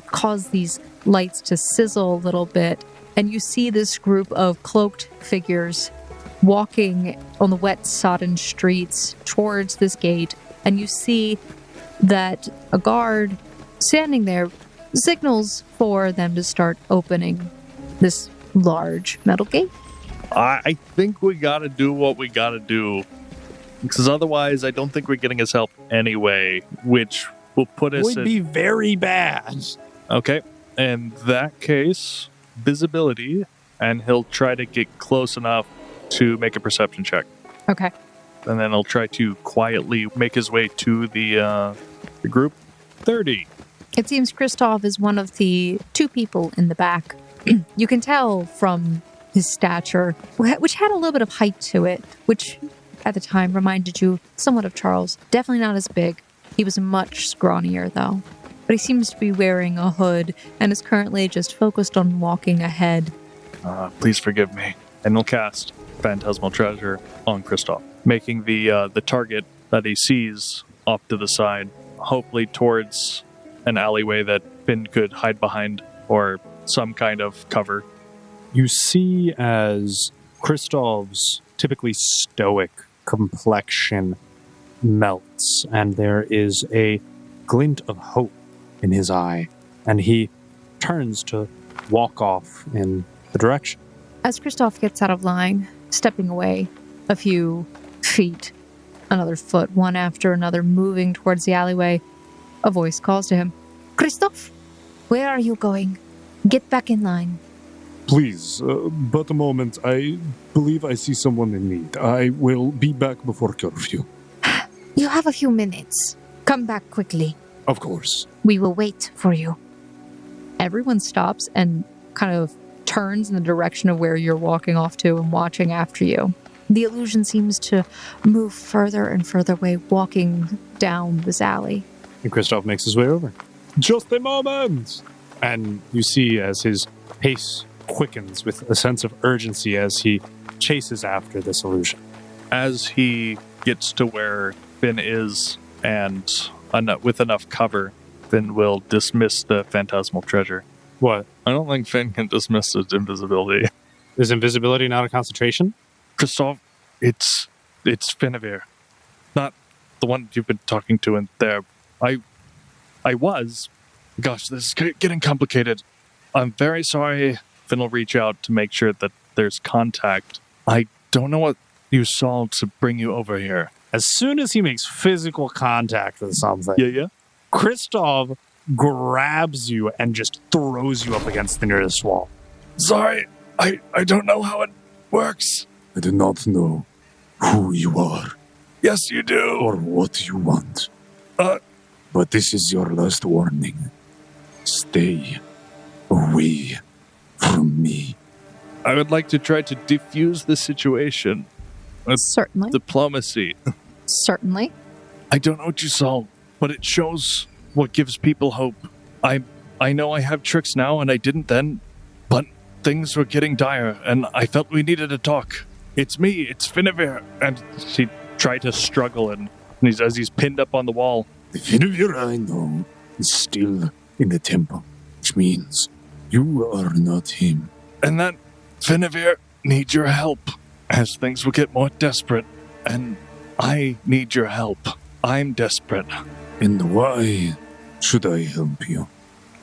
cause these lights to sizzle a little bit. And you see this group of cloaked figures walking on the wet, sodden streets towards this gate. And you see that a guard standing there signals for them to start opening this large metal gate. I think we gotta do what we gotta do, because otherwise I don't think we're getting his help anyway, which will put us Would be very bad. Okay, in that case, visibility, and he'll try to get close enough to make a perception check. Okay. And then he'll try to quietly make his way to the group. 30. It seems Kristoph is one of the two people in the back. You can tell from his stature, which had a little bit of height to it, which at the time reminded you somewhat of Charles. Definitely not as big. He was much scrawnier, though. But he seems to be wearing a hood and is currently just focused on walking ahead. Please forgive me. And he'll cast Phantasmal Treasure on Kristoph, making the target that he sees off to the side, hopefully towards an alleyway that Finn could hide behind or some kind of cover. You see as Kristoph's typically stoic complexion melts, and there is a glint of hope in his eye, and he turns to walk off in the direction. As Kristoph gets out of line, stepping away a few feet, another foot, one after another, moving towards the alleyway, a voice calls to him. Kristoph, where are you going? Get back in line. Please, but a moment. I believe I see someone in need. I will be back before curfew. You have a few minutes. Come back quickly. Of course. We will wait for you. Everyone stops and kind of turns in the direction of where you're walking off to and watching after you. The illusion seems to move further and further away, walking down this alley. And Kristoph makes his way over. Just a moment! And you see as his pace quickens with a sense of urgency as he chases after this illusion. As he gets to where Finn is, and with enough cover, Finn will dismiss the Phantasmal Treasure. What? I don't think Finn can dismiss his invisibility. Is invisibility not a concentration? Kristoph, it's Finavir. Not the one you've been talking to in there. I was. Gosh, this is getting complicated. I'm very sorry. Finn will reach out to make sure that there's contact. I don't know what you saw to bring you over here. As soon as he makes physical contact with something, Yeah. Kristoph grabs you and just throws you up against the nearest wall. Sorry, I don't know how it works. I do not know who you are Yes, you do. or what you want. But this is your last warning. Stay away from me. I would like to try to defuse the situation with Certainly. diplomacy. Certainly. I don't know what you saw, but it shows what gives people hope. I know I have tricks now, and I didn't then, but things were getting dire, and I felt we needed to talk. It's me, it's Finavir. And he tried to struggle, and as he's pinned up on the wall, The Finavir I know is still in the temple, which means you are not him. And that Finavir needs your help as things will get more desperate. And I need your help. I'm desperate. And why should I help you?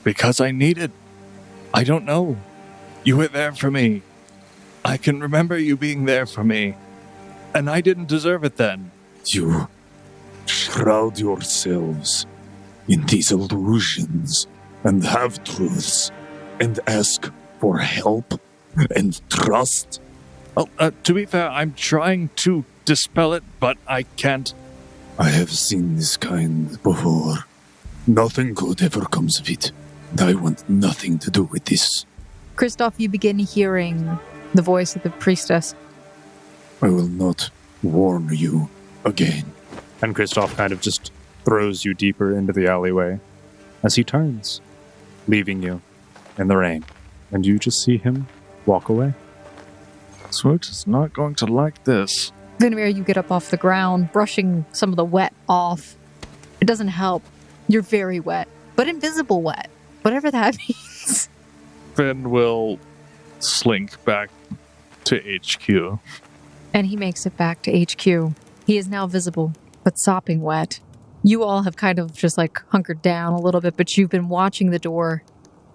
Because I need it. I don't know. You were there for me. I can remember you being there for me. And I didn't deserve it then. You shroud yourselves in these illusions and half-truths and ask for help and trust. Well, to be fair, I'm trying to dispel it, but I can't. I have seen this kind before. Nothing good ever comes of it. And I want nothing to do with this. Kristoph, you begin hearing the voice of the priestess. I will not warn you again. And Kristoph kind of just throws you deeper into the alleyway as he turns, leaving you in the rain. And you just see him walk away. Smoot is not going to like this. Finavir, you get up off the ground, brushing some of the wet off. It doesn't help. You're very wet, but invisible wet. Whatever that means. Finn will slink back to HQ. And he makes it back to HQ. He is now visible, but sopping wet. You all have kind of just like hunkered down a little bit, but you've been watching the door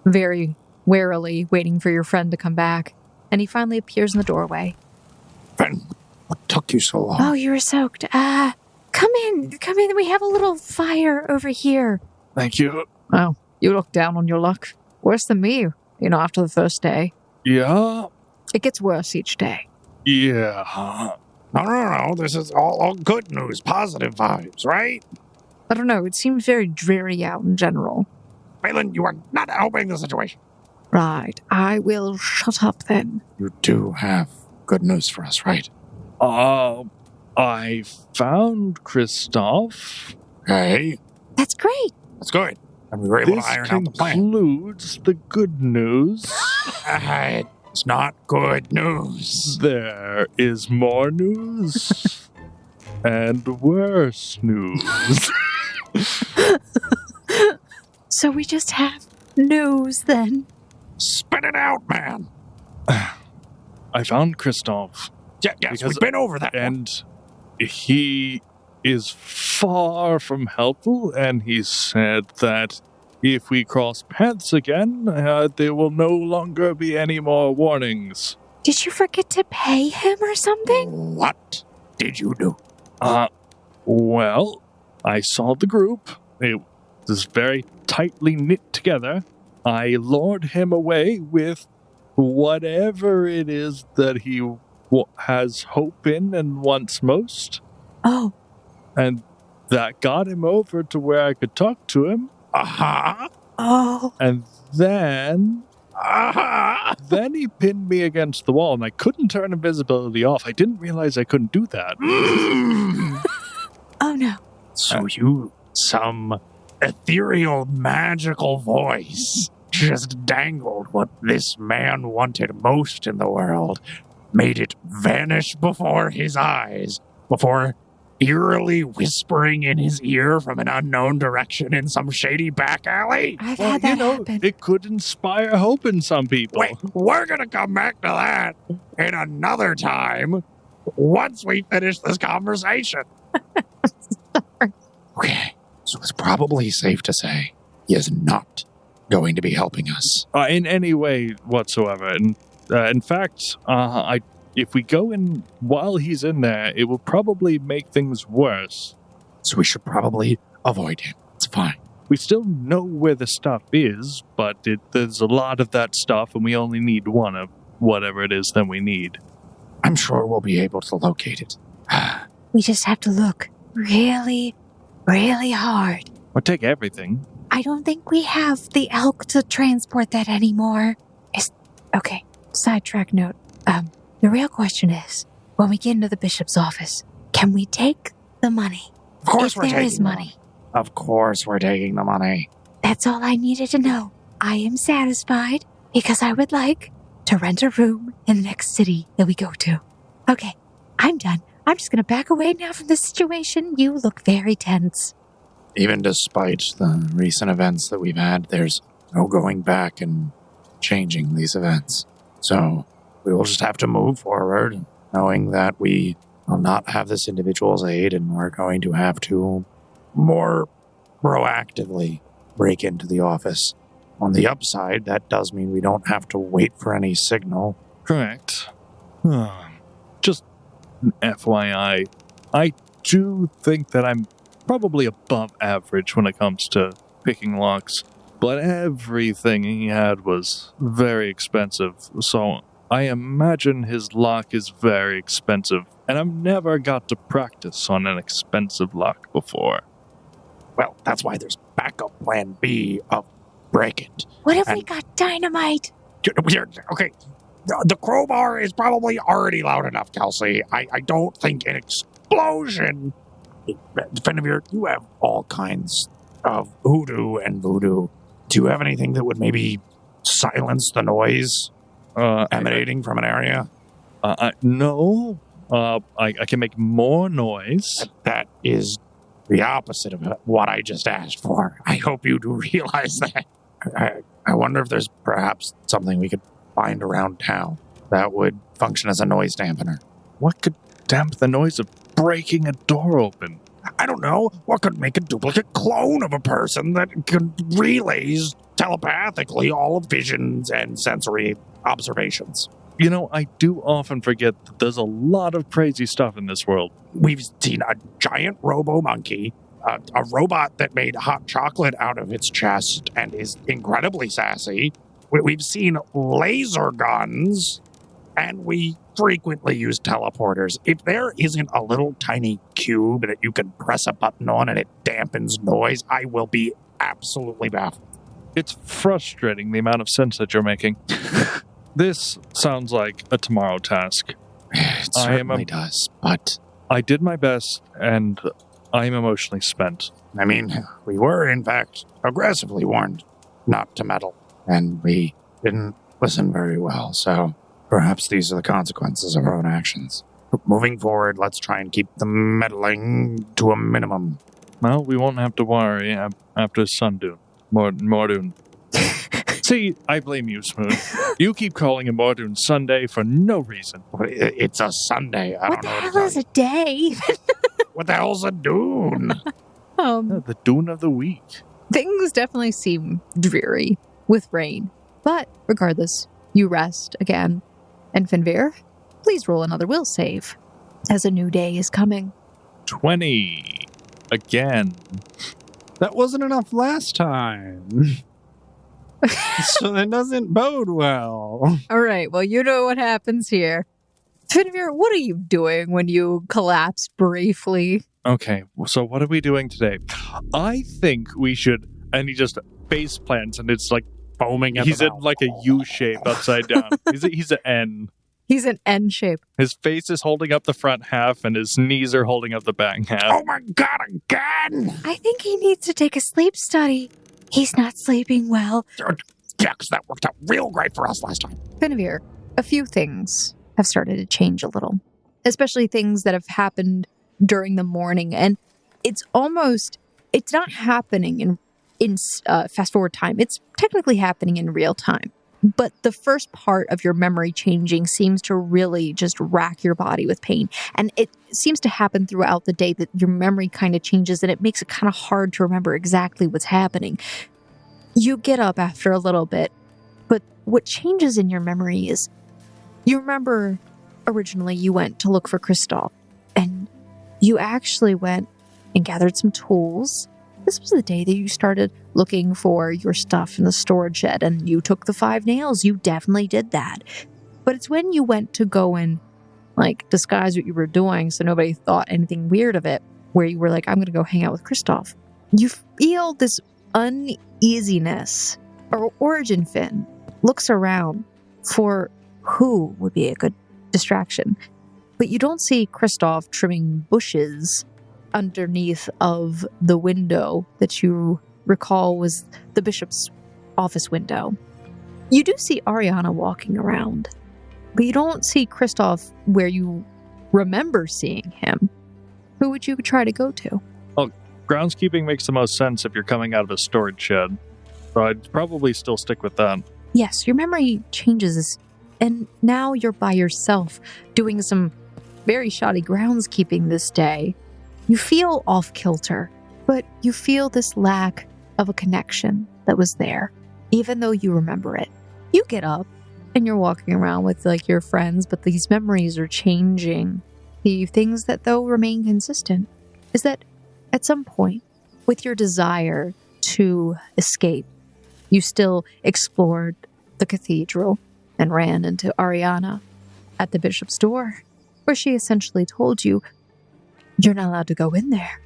very warily, waiting for your friend to come back. And he finally appears in the doorway. Finn, what took you so long? Oh, you were soaked. Come in. We have a little fire over here. Thank you. Oh, you look down on your luck. Worse than me, after the first day. Yeah? It gets worse each day. Yeah. No. This is all good news, positive vibes, right? I don't know. It seems very dreary out in general. Raelund, you are not helping the situation. Right. I will shut up then. You do have good news for us, right? I found Kristoph. Okay, That's great. that's good. And we were able This to iron out the plan. concludes the good news. It's not good news. There is more news and worse news. So we just have news then. Spit it out, man. I found Kristoph, Yes, Because- we've been over that. and he is far from helpful, and he said that if we cross paths again, there will no longer be any more warnings. Did you forget to pay him or something? What did you do? Well, I saw the group. It was very tightly knit together. I lured him away with whatever it is that he has hope in and wants most. Oh, And that got him over to where I could talk to him. Uh-huh. oh. And then Uh-huh. he pinned me against the wall, and I couldn't turn invisibility off. I didn't realize I couldn't do that. Oh no. So some ethereal magical voice just dangled what this man wanted most in the world, made it vanish before his eyes, before eerily whispering in his ear from an unknown direction in some shady back alley. I've had that happen. it could inspire hope in some people. Wait, we're gonna come back to that in another time once we finish this conversation. Okay, so it's probably safe to say he is not going to be helping us. In any way whatsoever. And in fact, if we go in while he's in there, it will probably make things worse. So we should probably avoid him. It's fine. We still know where the stuff is, but there's a lot of that stuff, and we only need one of whatever it is that we need. I'm sure we'll be able to locate it. We just have to look really, really hard. Or take everything. I don't think we have the elk to transport that anymore. Okay, sidetrack note. The real question is, when we get into the bishop's office, can we take the money? Of course If we're there taking is the money. Of course we're taking the money. That's all I needed to know. I am satisfied because I would like to rent a room in the next city that we go to. Okay, I'm done. I'm just going to back away now from this situation. You look very tense. even despite the recent events that we've had, there's no going back and changing these events. So we will just have to move forward, knowing that we will not have this individual's aid, and we're going to have to more proactively break into the office. On the upside, that does mean we don't have to wait for any signal. Correct. Just an FYI, I do think that I'm probably above average when it comes to picking locks, but everything he had was very expensive, so I imagine his lock is very expensive, and I've never got to practice on an expensive lock before. Well, that's why there's backup plan B of break it. What if we got dynamite? Okay, the crowbar is probably already loud enough, Kelsey. I don't think an explosion... Finavir, you have all kinds of hoodoo and voodoo. Do you have anything that would maybe silence the noise emanating from an area? No. I can make more noise. That is the opposite of what I just asked for. I hope you do realize that. I wonder if there's perhaps something we could find around town that would function as a noise dampener. What could damp the noise of breaking a door open? I don't know. What could make a duplicate clone of a person that could relays telepathically all of visions and sensory observations? You know, I do often forget that there's a lot of crazy stuff in this world. We've seen a giant robo-monkey, a robot that made hot chocolate out of its chest and is incredibly sassy. We've seen laser guns, and we frequently use teleporters. If there isn't a little tiny cube that you can press a button on and it dampens noise, I will be absolutely baffled. It's frustrating the amount of sense that you're making. This sounds like a tomorrow task. It certainly does, but... I did my best, and I am emotionally spent. I mean, we were, in fact, aggressively warned not to meddle, and we didn't listen very well, so perhaps these are the consequences of our own actions. Moving forward, let's try and keep the meddling to a minimum. Well, we won't have to worry after Sundune. Mordun. See, I blame you, Smoon. You keep calling it Mordun Sunday for no reason. It's a Sunday. I don't know what the hell is a day? What the hell's a dune? The dune of the week. Things definitely seem dreary with rain. But regardless, you rest again. And Finavir, please roll another will save, as a new day is coming. 20. Again. That wasn't enough last time. So that doesn't bode well. All right, well, you know what happens here. Finavir, what are you doing when you collapse briefly? Okay, so what are we doing today? I think we should... And he just face plants, and it's like foaming at the mouth. He's in like a U shape upside down. He's an N. He's an N shape. His face is holding up the front half, and his knees are holding up the back half. Oh my god, again! I think he needs to take a sleep study. He's not sleeping well. Yeah, because that worked out real great for us last time. Finavir, a few things have started to change a little, especially things that have happened during the morning. And it's not happening in fast forward time. It's technically happening in real time. But the first part of your memory changing seems to really just rack your body with pain. And it seems to happen throughout the day that your memory kind of changes, and it makes it kind of hard to remember exactly what's happening. You get up after a little bit, but what changes in your memory is you remember originally you went to look for Kristoph, and you actually went and gathered some tools. This was the day that you started looking for your stuff in the storage shed, and you took the 5 nails. You definitely did that. But it's when you went to go and, disguise what you were doing so nobody thought anything weird of it, where you were like, I'm going to go hang out with Kristoph. You feel this uneasiness. Or Origin Fin looks around for who would be a good distraction. But you don't see Kristoph trimming bushes underneath of the window that you recall was the bishop's office window. You do see Ariana walking around, but you don't see Kristoph where you remember seeing him. Who would you try to go to? Groundskeeping makes the most sense if you're coming out of a storage shed. So I'd probably still stick with that. Yes, your memory changes, and now you're by yourself doing some very shoddy groundskeeping this day. You feel off kilter, but you feel this lack of a connection that was there, even though you remember it. You get up and you're walking around with like your friends, but these memories are changing. The things that though remain consistent is that at some point, with your desire to escape, you still explored the cathedral and ran into Ariana at the bishop's door, where she essentially told you, you're not allowed to go in there.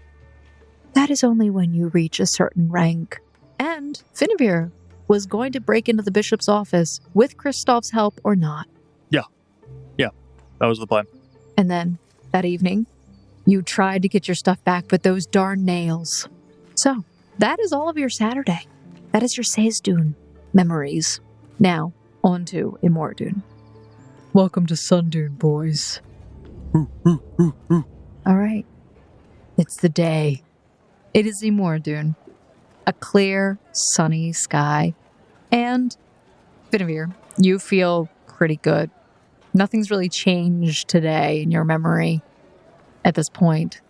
That is only when you reach a certain rank. And Finavir was going to break into the bishop's office with Kristoph's help or not. Yeah, that was the plan. And then, that evening, you tried to get your stuff back, but those darn nails. So, that is all of your Saturday. That is your Sezdun memories. Now, on to Imordun. Welcome to Sundune, boys. All right. It's the day. It is Imordun. A clear, sunny sky. And, Finavir, you feel pretty good. Nothing's really changed today in your memory at this point.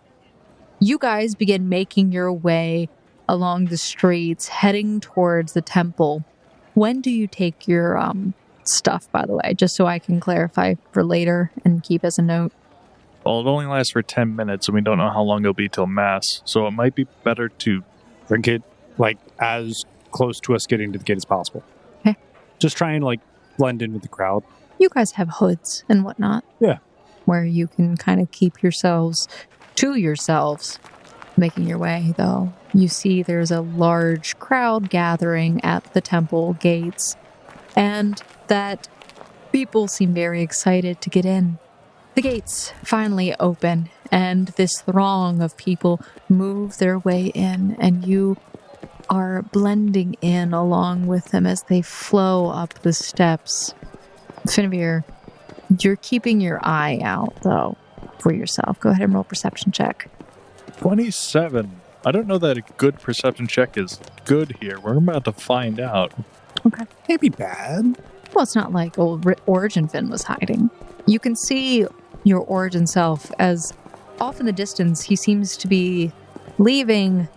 You guys begin making your way along the streets, heading towards the temple. When do you take your stuff, by the way, just so I can clarify for later and keep as a note? Well, it only lasts for 10 minutes, and we don't know how long it'll be till Mass, so it might be better to Drink it, like, as close to us getting to the gate as possible. Okay. Just try and, like, blend in with the crowd. You guys have hoods and whatnot. Yeah. Where you can kind of keep yourselves to yourselves. Making your way, though, you see there's a large crowd gathering at the temple gates, and that people seem very excited to get in. The gates finally open, and this throng of people move their way in, and you are blending in along with them as they flow up the steps. Finavir, you're keeping your eye out, though, for yourself. Go ahead and roll perception check. 27. I don't know that a good perception check is good here. We're about to find out. Okay. Can't be bad. Well, it's not like old Origin Finn was hiding. You can see your Origin self as off in the distance he seems to be leaving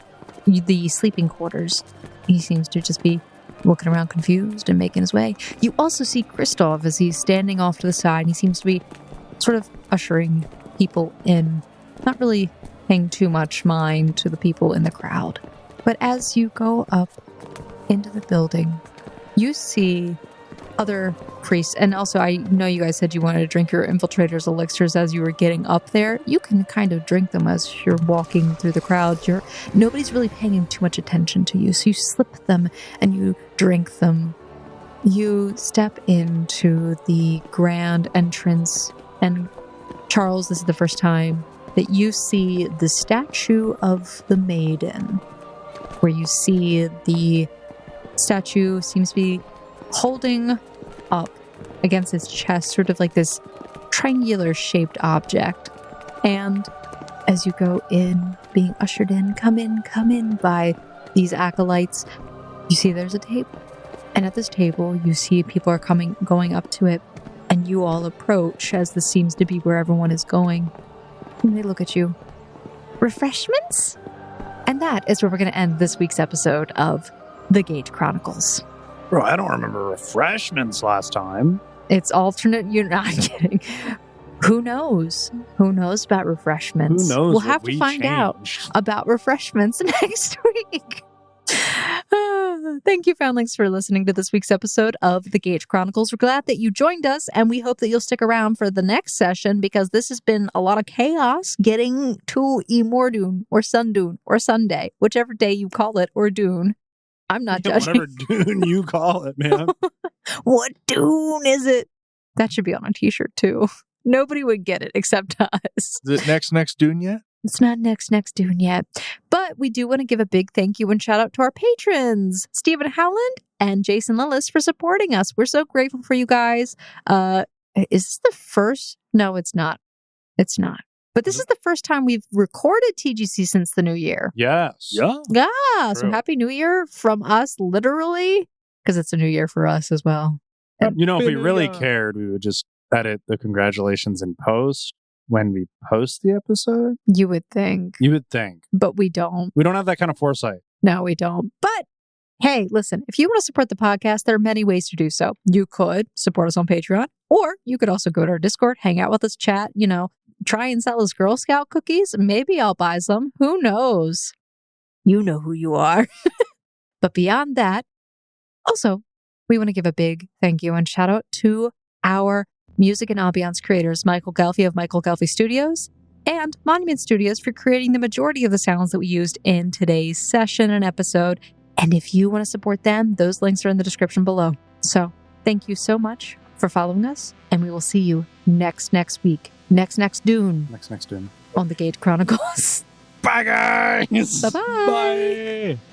the sleeping quarters. He seems to just be looking around confused and making his way. You also see Kristoph as he's standing off to the side. He seems to be sort of ushering people in, not really paying too much mind to the people in the crowd. But as you go up into the building, you see other priests. And also, I know you guys said you wanted to drink your infiltrator's elixirs as you were getting up there. You can kind of drink them as you're walking through the crowd. Nobody's really paying too much attention to you. So you slip them and you drink them. You step into the grand entrance. And Charles, this is the first time that you see the statue of the maiden, where you see the statue seems to be holding up against its chest, sort of like this triangular shaped object. And as you go in, being ushered in, come in by these acolytes, you see there's a table. And at this table, you see people are going up to it, and you all approach as this seems to be where everyone is going. And they look at you. Refreshments? And that is where we're going to end this week's episode of The Gate Chronicles. Bro, I don't remember refreshments last time. It's alternate. You're not kidding. Who knows? Who knows about refreshments? Who knows? We'll have to find out about refreshments next week. Thank you, Foundlings, for listening to this week's episode of The Gate Chronicles. We're glad that you joined us, and we hope that you'll stick around for the next session, because this has been a lot of chaos getting to Imordun, or Sundune, or Sunday, whichever day you call it, or Dune. I'm not judging. Whatever Dune you call it, man. What Dune is it? That should be on a t-shirt, too. Nobody would get it except us. Is it next Dune yet? It's not next Dune yet. But we do want to give a big thank you and shout out to our patrons, Stephen Howland and Jason Lillis, for supporting us. We're so grateful for you guys. Is this the first? No, it's not. It's not. But this is the first time we've recorded TGC since the new year. Yes. Yeah. Yeah. So True. happy new year from us, literally, because it's a new year for us as well. You know, if we really Happy New Year. cared, we would just edit the congratulations in post when we post the episode. You would think, You would think. but we don't. We don't have that kind of foresight. No, we don't. But hey, listen, if you want to support the podcast, there are many ways to do so. You could support us on Patreon, or you could also go to our Discord, hang out with us, chat, try and sell us Girl Scout cookies. Maybe I'll buy some. Who knows? You know who you are. But beyond that, also, we want to give a big thank you and shout out to our music and ambiance creators, Michael Gelfi of Michael Gelfi Studios and Monument Studios, for creating the majority of the sounds that we used in today's session and episode. And if you want to support them, those links are in the description below. So thank you so much for following us, and we will see you next week. Next Dune Next Doom. on the Gate Chronicles. Bye, guys. Bye-bye. Bye.